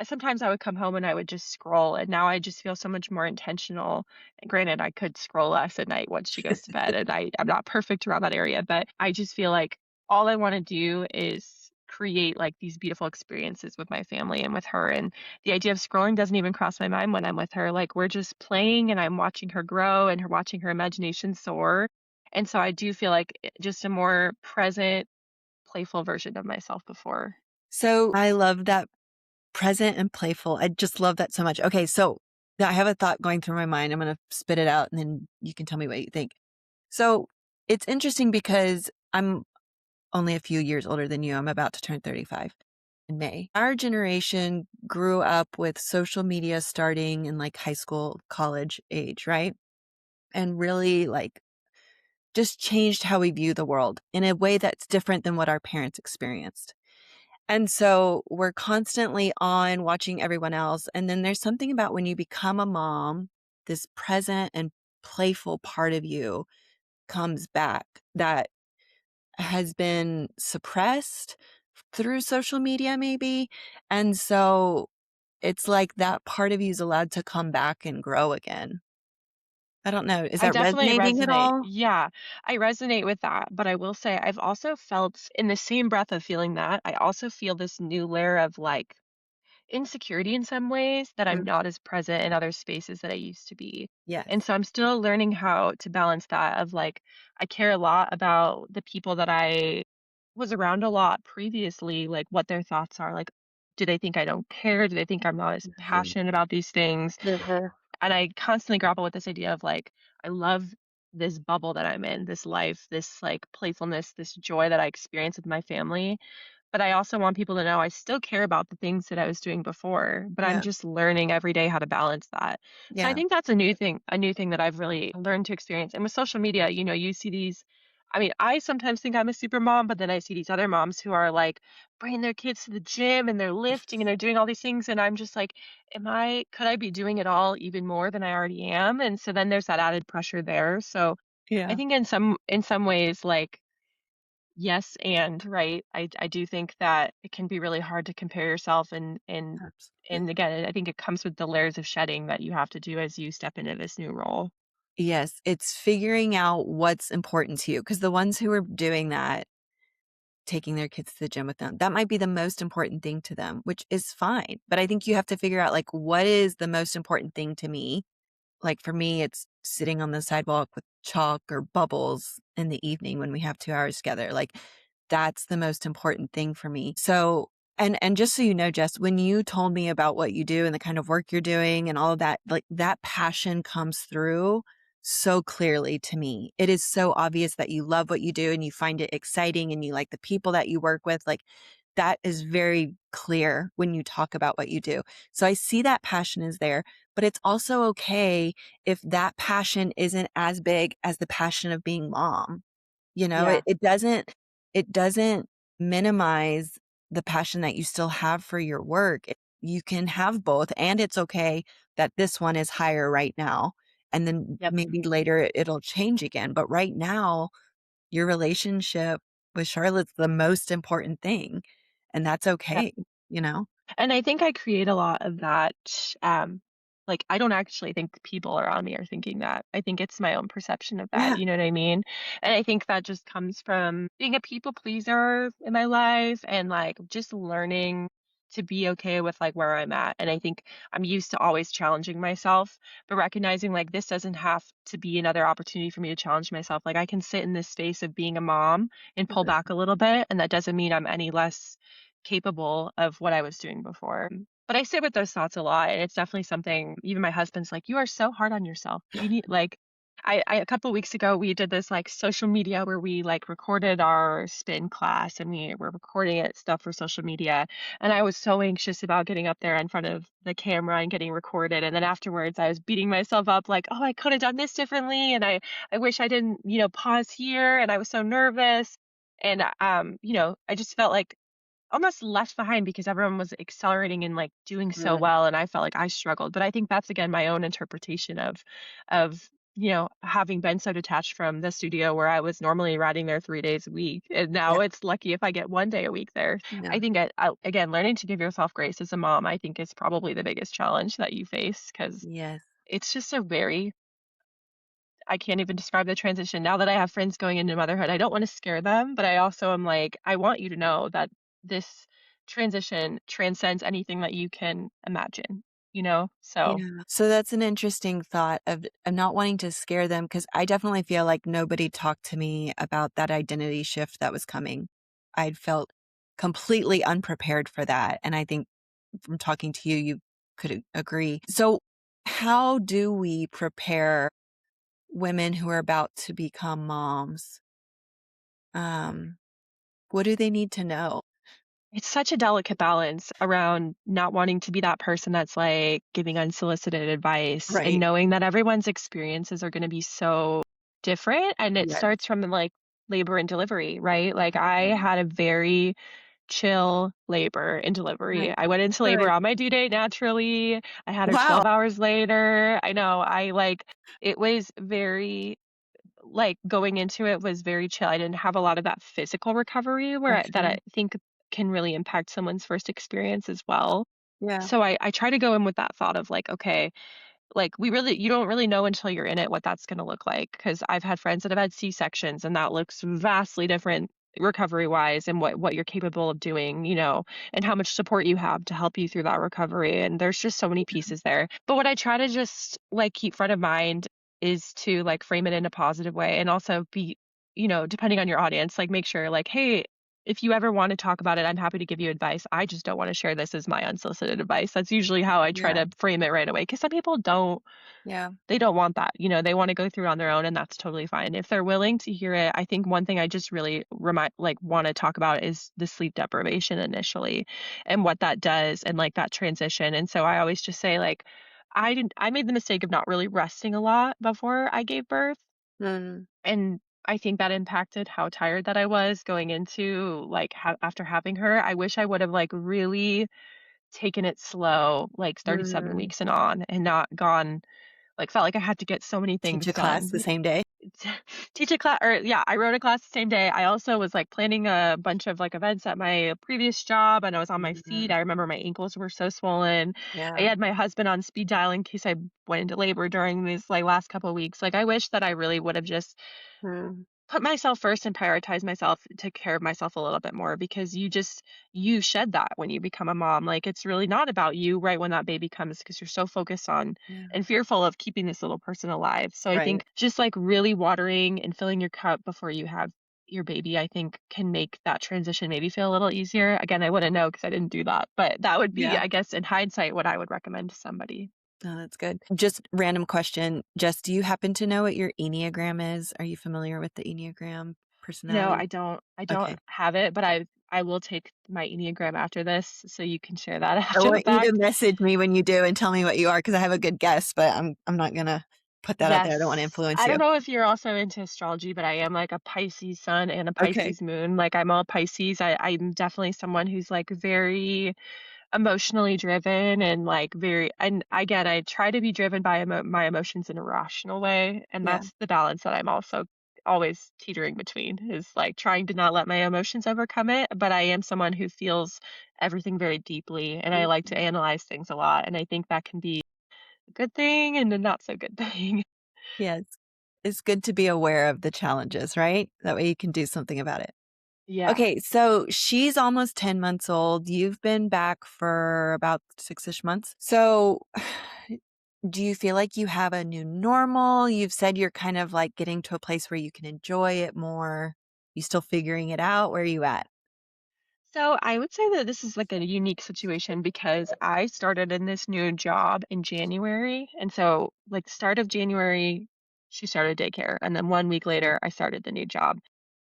sometimes I would come home and I would just scroll, and now I just feel so much more intentional. And granted, I could scroll less at night once she goes to bed, and I'm not perfect around that area, but I just feel like all I want to do is create like these beautiful experiences with my family and with her. And the idea of scrolling doesn't even cross my mind when I'm with her. Like we're just playing, and I'm watching her grow and her watching her imagination soar. And so I do feel like just a more present, playful version of myself before. So I love that present and playful. I just love that so much. Okay, so now I have a thought going through my mind. I'm going to spit it out and then you can tell me what you think. So it's interesting because I'm only a few years older than you. I'm about to turn 35 in May. Our generation grew up with social media starting in like high school, college age, right? And really like just changed how we view the world in a way that's different than what our parents experienced. And so we're constantly on watching everyone else. And then there's something about when you become a mom, this present and playful part of you comes back that has been suppressed through social media, maybe. And so it's like that part of you is allowed to come back and grow again. I don't know. Is I that definitely resonating at resonate. all? Yeah, I resonate with that, but I will say I've also felt in the same breath of feeling that, I also feel this new layer of, like, insecurity in some ways that I'm Mm, not as present in other spaces that I used to be. yes. And so I'm still learning how to balance that of like, I care a lot about the people that I was around a lot previously, like what their thoughts are. Like, do they think I don't care? Do they think I'm not as Mhm. passionate about these things? Mhm. And I constantly grapple with this idea of like, I love this bubble that I'm in, this life, this like playfulness, this joy that I experience with my family, but I also want people to know I still care about the things that I was doing before, but I'm Yeah. just learning every day how to balance that. So I Yeah. think that's a new thing that I've really learned to experience. And with social media, you know, you see these I mean, I sometimes think I'm a super mom, but then I see these other moms who are like bringing their kids to the gym and they're lifting and they're doing all these things and I'm just like, could I be doing it all even more than I already am? And so then there's that added pressure there. So I Yeah. think in some ways like yes, and, right? I do think that it can be really hard to compare yourself Absolutely. and again, I think it comes with the layers of shedding that you have to do as you step into this new role. Yes, it's figuring out what's important to you because the ones who are doing that, taking their kids to the gym with them, that might be the most important thing to them, which is fine. But I think you have to figure out, like, what is the most important thing to me? Like, for me, it's sitting on the sidewalk with chalk or bubbles in the evening when we have 2 hours together. Like, that's the most important thing for me. So and just so you know, Jess, when you told me about what you do and the kind of work you're doing and all of that, like, that passion comes through so clearly to me. It is so obvious that you love what you do and you find it exciting and you like the people that you work with. Like, that is very clear when you talk about what you do. So I see that passion is there, but it's also okay if that passion isn't as big as the passion of being mom. You know, Yeah, it doesn't minimize the passion that you still have for your work. You can have both, and it's okay that this one is higher right now, and then yep, maybe later it'll change again. But right now, your relationship with Charlotte's the most important thing, and that's yep. okay, you know? And I think I create a lot of that, um, like, I don't actually think people around me are thinking that. I think it's my own perception of that, Yeah, you know what I mean? And I think that just comes from being a people pleaser in my life and, like, just learning to be okay with, like, where I'm at. And I think I'm used to always challenging myself, but recognizing, like, this doesn't have to be another opportunity for me to challenge myself. Like, I can sit in this space of being a mom and pull good. back a little bit, and that doesn't mean I'm any less capable of what I was doing before. But I sit with those thoughts a lot, and it's definitely something even my husband's like, "You are so hard on yourself. You need like." I a couple weeks ago we did this like social media where we like recorded our spin class and we were recording it stuff for social media. And I was so anxious about getting up there in front of the camera and getting recorded. And then afterwards I was beating myself up like, oh, I could have done this differently. And I wish I didn't, you know, pause here. And I was so nervous. And you know, I just felt like almost left behind because everyone was accelerating and, like, doing so Mm, well, and I felt like I struggled, but I think that's, again, my own interpretation of, you know, having been so detached from the studio where I was normally riding there 3 days a week, and yeah, now it's lucky if I get 1 day a week there. yeah, I think again, learning to give yourself grace as a mom, I think is probably the biggest challenge that you face because yes, it's just a very I can't even describe the transition. Now that I have friends going into motherhood, I don't wanna scare them, but I also am like, I want you to know that this transition transcends anything that you can imagine, you know? So, yeah. So that's an interesting thought of not wanting to scare them because I definitely feel like nobody talked to me about that identity shift that was coming. I'd felt completely unprepared for that, and I think from talking to you, you could agree. So how do we prepare women who are about to become moms? Um, what do they need to know? it's such a delicate balance around not wanting to be that person that's, like, giving unsolicited advice and Right. knowing that everyone's experiences are gonna be so different, and it Yes. starts from, like, labor and delivery, right? Like, I Right. had a very chill labor and delivery. Right. I went into labor Good. on my due date naturally. I had her Wow. 12 hours later. I know, it was very like, going into it was very chill. I didn't have a lot of that physical recovery that I Okay. think can really impact someone's first experience as well. Yeah. So I try to go in with that thought of like, okay, like, you don't really know until you're in it what that's gonna look like. Because 'cause I've had friends that have had C-sections, and that looks vastly different recovery-wise and what you're capable of doing, and how much support you have to help you through that recovery, and there's just so many pieces there. But what I try to just, like, keep front of mind is to, like, frame it in a positive way and also be depending on your audience, like, make sure, like, "Hey, if you ever wanna talk about it, I'm happy to give you advice. I just don't wanna share this as my unsolicited advice." That's usually how I try Yeah. to frame it right away. Because some people don't Yeah. they don't want that, they wanna go through on their own, and that's totally fine. If they're willing to hear it, I think one thing I just really wanna talk about is the sleep deprivation initially and what that does and, like, that transition, and so I always just say, like, I made the mistake of not really resting a lot before I gave birth, Mm, and I think that impacted how tired that I was going into, like, after having her. I wish I would've, like, really taken it slow, like, 37 mm. weeks and on, and not gone felt like I had to get so many Teach things a class the done. same day? Teach a class, or yeah, I wrote a class the same day. I also was, like, planning a bunch of, like, events at my previous job, and I was on my feet. Mhm. I remember my ankles were so swollen. I Yeah. had my husband on speed dial in case I went into labor during these, like, last couple of weeks. Like, I wish that I really would have just Mm, put myself first and prioritize myself, take care of myself a little bit more because you shed that when you become a mom. Like, it's really not about you right when that baby comes because you're so focused on yeah. and fearful of keeping this little person alive. So I Right. think just like really watering and filling your cup before you have your baby, I think can make that transition maybe feel a little easier. Again, I wouldn't know because I didn't do that, but that would be, Yeah. I guess, in hindsight, what I would recommend to somebody. No, that's good. Just random question. Jess, do you happen to know what your Enneagram is? Are you familiar with the Enneagram No, personality? I don't Okay. have it, but I will take my Enneagram after this, so you can share that I after the want you to fact. message me when you do and tell me what you are because I have a good guess, but I'm not gonna put that out there. I don't wanna Yes. influence I don't you. know if you're also into astrology, but I am like a Pisces sun and a Okay. Pisces moon. Like, I'm all Pisces. I'm definitely someone who's, like, very emotionally driven and, like, very and again, I try to be driven by my emotions in a rational way, and Yeah. that's the balance that I'm also always teetering between, is, like, trying to not let my emotions overcome it, but I am someone who feels everything very deeply, and I like to Mhm. analyze things a lot, and I think that can be a good thing and a not so good thing. Yes. It's good to be aware of the challenges, right? That way you can do something about it. Yeah. Okay, so she's almost 10 months old. You've been back for about 6-ish months. So, do you feel like you have a new normal? You've said you're kind of like getting to a place where you can enjoy it more. You still figuring it out? Where are you at? So I would say that this is like a unique situation because I started in this new job in January. And so, like, start of January, she started daycare. And then 1 week later, I started the new job.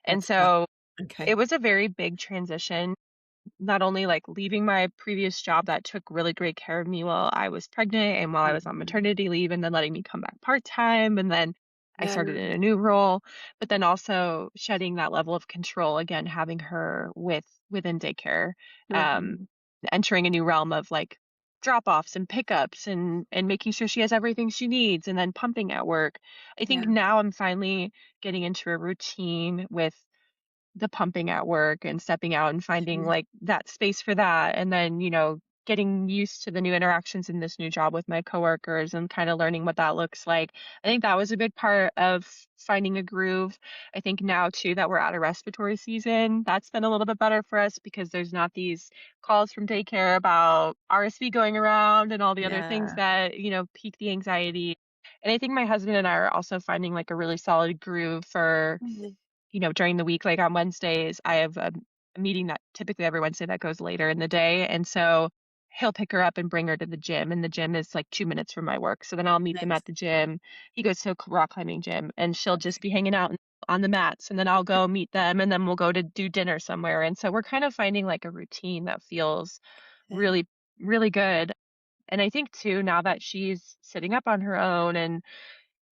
And That's tough. so Okay. it was a very big transition, not only like leaving my previous job that took really great care of me while I was pregnant and while I was on Mhm. maternity leave, and then letting me come back part time. And then I Yeah. started in a new role, but then also shedding that level of control again, having her within daycare, um, Mhm. entering a new realm of like drop offs and pickups and making sure she has everything she needs and then pumping at work. I think Yeah. now I'm finally getting into a routine with the pumping at work and stepping out and finding, Okay. like, that space for that, and then, getting used to the new interactions in this new job with my coworkers and kinda learning what that looks like. I think that was a big part of finding a groove. I think now too that we're out of respiratory season, that's been a little bit better for us because there's not these calls from daycare about RSV going around and all the other things Yeah. that, pique the anxiety. And I think my husband and I are also finding, like, a really solid groove for Mhm. during the week, like on Wednesdays, I have a meeting that typically every Wednesday that goes later in the day. And so he'll pick her up and bring her to the gym. And the gym is like 2 minutes from my work. So then I'll meet them Nice. at the gym. He goes to a rock climbing gym and she'll just Okay. be hanging out on the mats. And then I'll go meet them and then we'll go to do dinner somewhere. And so we're kind of finding like a routine that feels Good. really, really good. And I think too, now that she's sitting up on her own and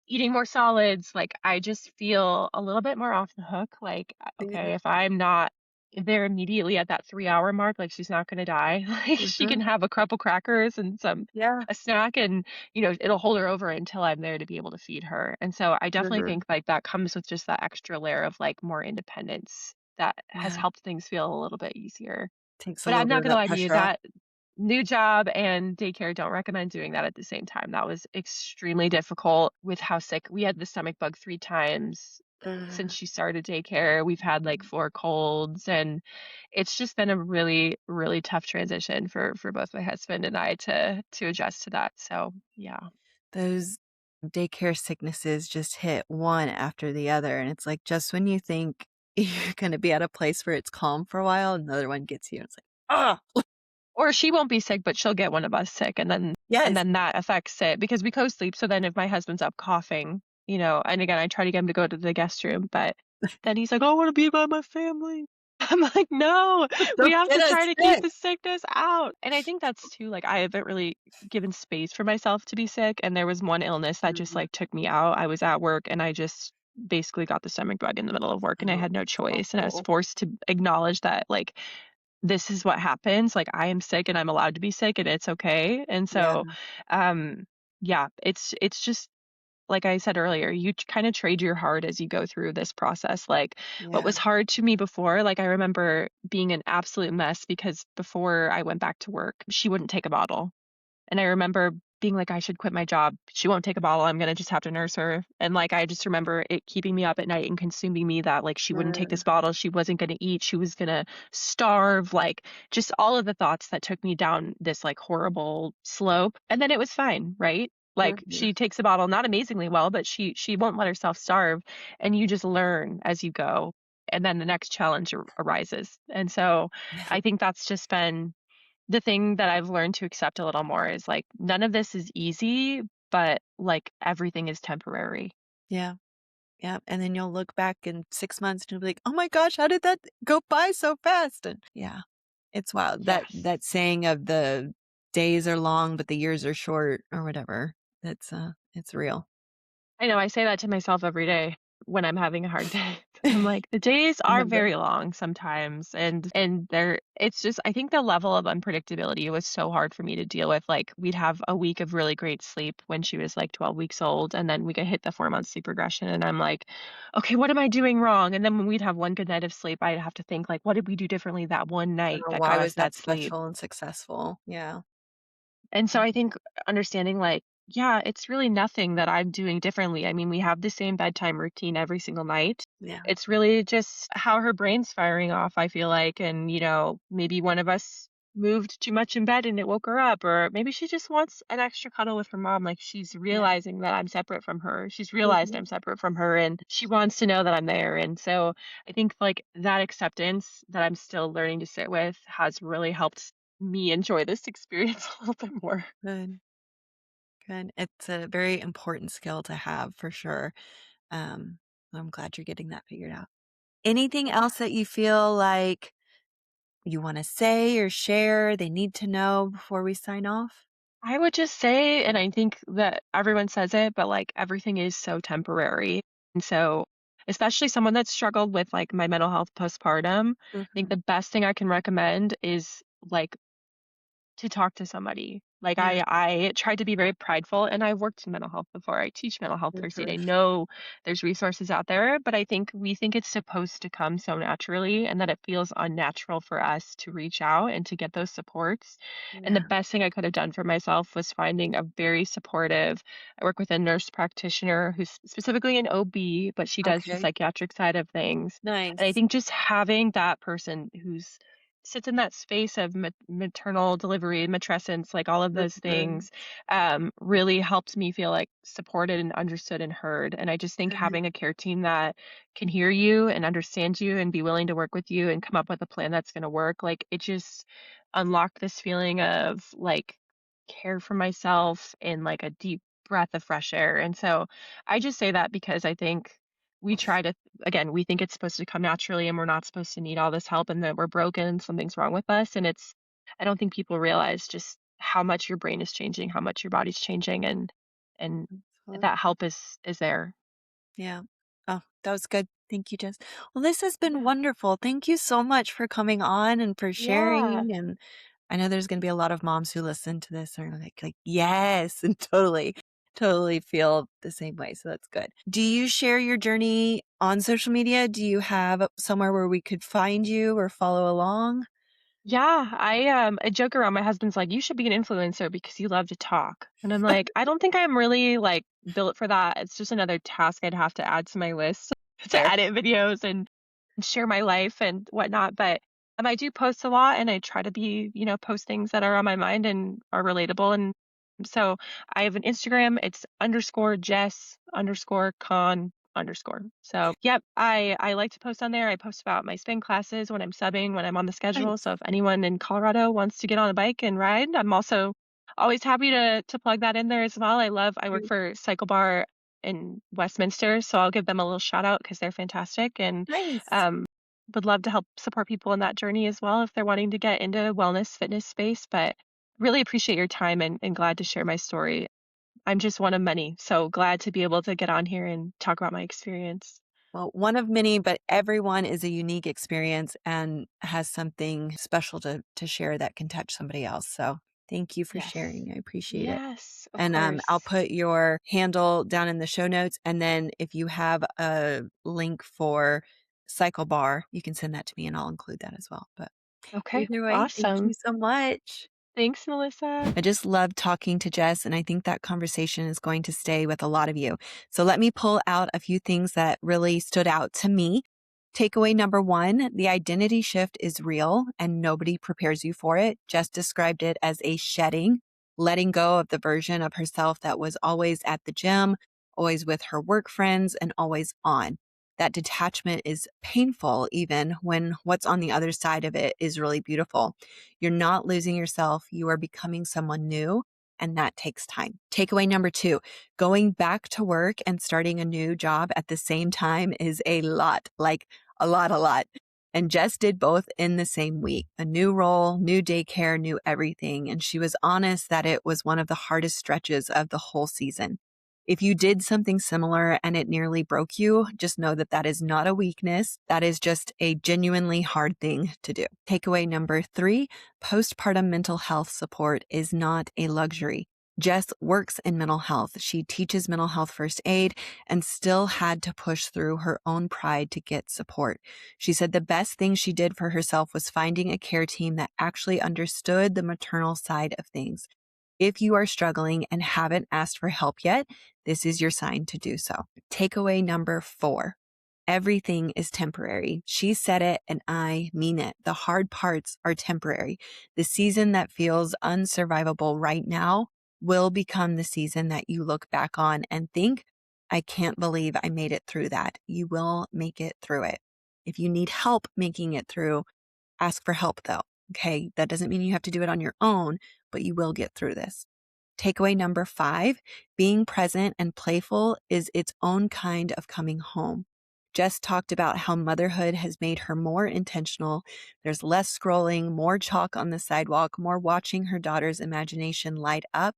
eating more solids, like, I just feel a little bit more off the hook, like, okay, Yeah. if I'm not there immediately at that 3-hour mark, like, she's not gonna die, like, she Mhm. can have a couple crackers and Yeah. a snack and, it'll hold her over until I'm there to be able to feed her, and so I definitely Mhm. think, like, that comes with just that extra layer of, like, more independence that has Yeah. helped things feel a little bit easier. Takes a But I'm little bit not of gonna that lie to you, pressure off. new job and daycare, don't recommend doing that at the same time. That was extremely difficult with how sick we had the stomach bug 3 times since Uh, she started daycare. We've had, like, 4 colds, and it's just been a really, really tough transition for both my husband and I to adjust to that, so, yeah. those daycare sicknesses just hit one after the other, and it's like just when you think you're gonna be at a place where it's calm for a while, another one gets you. It's like, oh, Or she won't be sick, but she'll get one of us sick, and yes. then that affects it because we co-sleep, so then if my husband's up coughing, and again, I try to get him to go to the guest room, but then he's like, "Oh, I wanna be by my family." I'm like, "No, we Don't have get to us try to keep sick. the sickness out." And I think that's too, like, I haven't really given space for myself to be sick, and there was one illness that just, Mhm. like, took me out. I was at work, and I just basically got the stomach bug in the middle of work, and I Oh, had no that's choice, and I was awful. forced to acknowledge that, like, this is what happens, like, I am sick and I'm allowed to be sick and it's okay, and Yeah, so, um, yeah, it's just like I said earlier, you kinda trade your heart as you go through this process, like, what yeah. was hard to me before, like, I remember being an absolute mess because before I went back to work, she wouldn't take a bottle. And I remember being like, "I should quit my job. She won't take a bottle. I'm gonna just have to nurse her." And, like, I just remember it keeping me up at night and consuming me that, like, she wouldn't take this Mhm, bottle, she wasn't gonna eat, she was gonna starve, like, just all of the thoughts that took me down this, like, horrible slope, and then it was fine, right? Like, mhm. she takes a bottle, not amazingly well, but she won't let herself starve, and you just learn as you go, and then the next challenge arises. And so, I think that's just been the thing that I've learned to accept a little more is, like, none of this is easy, but, like, everything is temporary. Yeah, yeah, and then you'll look back in 6 months and you'll be like, "Oh my gosh, how did that go by so fast?" And yeah, it's wild. Yes. That saying of the days are long, but the years are short or whatever, it's real. I know, I say that to myself every day when I'm having a hard day. I'm like, "The days are Remember. very long sometimes," and they're it's just I think the level of unpredictability was so hard for me to deal with, like, we'd have a week of really great sleep when she was, like, 12 weeks old, and then we could hit the 4-month sleep regression, and I'm like, "Okay, what am I doing wrong?" And then when we'd have one good night of sleep, I'd have to think, like, "What did we do differently that one night Or that why got us was that that sleep?" special and successful? Yeah. And so I think understanding, like, yeah, it's really nothing that I'm doing differently. I mean, we have the same bedtime routine every single night. Yeah. It's really just how her brain's firing off, I feel like. And, maybe one of us moved too much in bed and it woke her up, or maybe she just wants an extra cuddle with her mom. Like, she's Yeah. realizing that I'm separate from her. She's realized Mhm. I'm separate from her and she wants to know that I'm there. And so I think, like, that acceptance that I'm still learning to sit with has really helped me enjoy this experience a little bit more. Good, good. It's a very important skill to have for sure. Um, I'm glad you're getting that figured out. Anything else that you feel like you wanna say or share, they need to know before we sign off? I would just say, and I think that everyone says it, but like everything is so temporary. And so, especially someone that's struggled with like my mental health postpartum, I think Mhm. the best thing I can recommend is like to talk to somebody. Like, Yeah. I tried to be very prideful, and I've worked in mental health before. I teach mental health first aid. Mhm. I know there's resources out there, but I think we think it's supposed to come so naturally and that it feels unnatural for us to reach out and to get those supports. And the Yeah. best thing I could have done for myself was finding a very supportive I work with a nurse practitioner who's specifically an OB, but she does the Okay. psychiatric side of things. And I Nice. think just having that person who's sits in that space of maternal delivery, matrescence, like all of those Mhm. things, really helped me feel like supported and understood and heard. And I just think Good. having a care team that can hear you and understand you and be willing to work with you and come up with a plan that's going to work, like it just unlocked this feeling of like care for myself and like a deep breath of fresh air. And so I just say that because I think we try to again, we think it's supposed to come naturally and we're not supposed to need all this help and that we're broken, something's wrong with us. And it's, I don't think people realize just how much your brain is changing, how much your body's changing, and Absolutely. that help is there. Yeah. Oh, that was good. Thank you, Jess. Well, this has been Yeah. wonderful. Thank you so much for coming on and for Yeah. sharing. And I know there's going to be a lot of moms who listen to this and are like, yes, and totally, totally feel the same way. So that's good. Do you share your journey on social media? Do you have somewhere where we could find you or follow along? Yeah, I joke around, my husband's like, "You should be an influencer because you love to talk." And I'm like, "I don't think I'm really, like, built for that." It's just another task I'd have to add to my list to Fair. edit videos and share my life and whatnot, but, I do post a lot, and I try to be post things that are on my mind and are relatable, and so I have an Instagram, it's _Jess_con_. So, yep, I like to post on there. I post about my spin classes when I'm subbing, when I'm on the schedule. Nice. So if anyone in Colorado wants to get on a bike and ride, I'm also always happy to plug that in there as well. I work for Cycle Bar in Westminster, so I'll give them a little shout out because they're fantastic and Nice. um would love to help support people in that journey as well if they're wanting to get into wellness fitness space. But really appreciate your time and glad to share my story. I'm just one of many, so glad to be able to get on here and talk about my experience. Well, one of many, but everyone is a unique experience and has something special to share that can touch somebody else. So thank you for Yes. sharing. I appreciate it. Yes, of And I'll course. put your handle down in the show notes. And then if you have a link for Cycle Bar, you can send that to me and I'll include that as well. But Okay, either way, thank you awesome. so much. Thanks, Melissa. I just love talking to Jess, and I think that conversation is going to stay with a lot of you. So let me pull out a few things that really stood out to me. Takeaway number one, the identity shift is real and nobody prepares you for it. Jess described it as a shedding, letting go of the version of herself that was always at the gym, always with her work friends, and always on. That detachment is painful, even when what's on the other side of it is really beautiful. You're not losing yourself. You are becoming someone new, and that takes time. Takeaway number two, going back to work and starting a new job at the same time is a lot, like a lot. And Jess did both in the same week, a new role, new daycare, new everything. And she was honest that it was one of the hardest stretches of the whole season. If you did something similar and it nearly broke you, just know that that is not a weakness. That is just a genuinely hard thing to do. Takeaway number three, postpartum mental health support is not a luxury. Jess works in mental health. She teaches mental health first aid and still had to push through her own pride to get support. She said the best thing she did for herself was finding a care team that actually understood the maternal side of things. If you are struggling and haven't asked for help yet, this is your sign to do so. Takeaway number four. Everything is temporary. She said it and I mean it. The hard parts are temporary. The season that feels unsurvivable right now will become the season that you look back on and think, I can't believe I made it through that. You will make it through it. If you need help making it through, ask for help though. Okay. That doesn't mean you have to do it on your own, but you will get through this. Takeaway number five, being present and playful is its own kind of coming home. Jess talked about how motherhood has made her more intentional. There's less scrolling, more chalk on the sidewalk, more watching her daughter's imagination light up,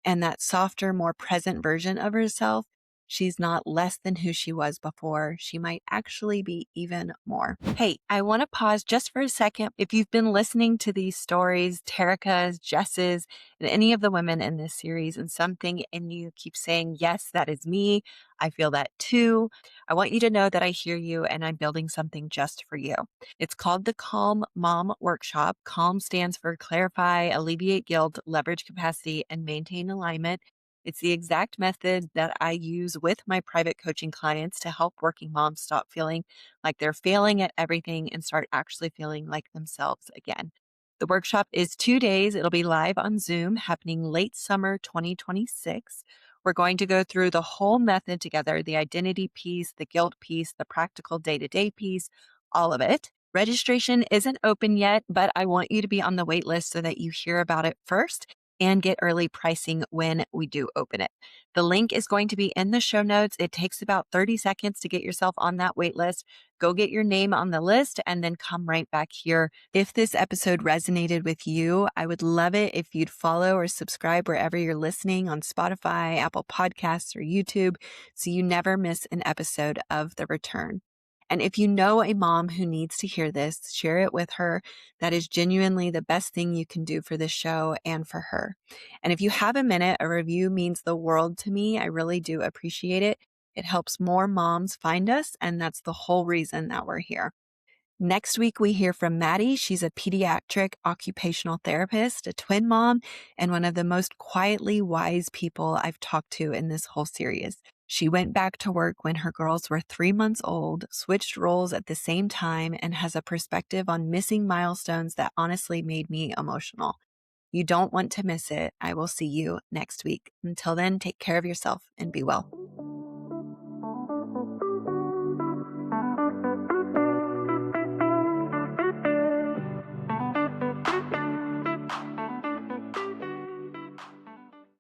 and that softer, more present version of herself. She's not less than who she was before. She might actually be even more. Hey, I want to pause just for a second. If you've been listening to these stories, Terica's, Jess's, and any of the women in this series, and something in you keeps saying, yes, that is me. I feel that too. I want you to know that I hear you and I'm building something just for you. It's called the Calm Mom Workshop. Calm stands for clarify, alleviate guilt, leverage capacity, and maintain alignment. It's the exact method that I use with my private coaching clients to help working moms stop feeling like they're failing at everything and start actually feeling like themselves again. The workshop is 2 days. It'll be live on Zoom happening late summer 2026. We're going to go through the whole method together, the identity piece, the guilt piece, the practical day to day piece, all of it. Registration isn't open yet, but I want you to be on the wait list so that you hear about it first and get early pricing when we do open it. The link is going to be in the show notes. It takes about 30 seconds to get yourself on that wait list. Go get your name on the list and then come right back here. If this episode resonated with you, I would love it if you'd follow or subscribe wherever you're listening on Spotify, Apple Podcasts, or YouTube so you never miss an episode of The Return. And if you know a mom who needs to hear this, share it with her. That is genuinely the best thing you can do for this show and for her. And if you have a minute, a review means the world to me. I really do appreciate it. It helps more moms find us, and that's the whole reason that we're here. Next week, we hear from Maddie. She's a pediatric occupational therapist, a twin mom, and one of the most quietly wise people I've talked to in this whole series. She went back to work when her girls were 3 months old, switched roles at the same time, and has a perspective on missing milestones that honestly made me emotional. You don't want to miss it. I will see you next week. Until then, take care of yourself and be well.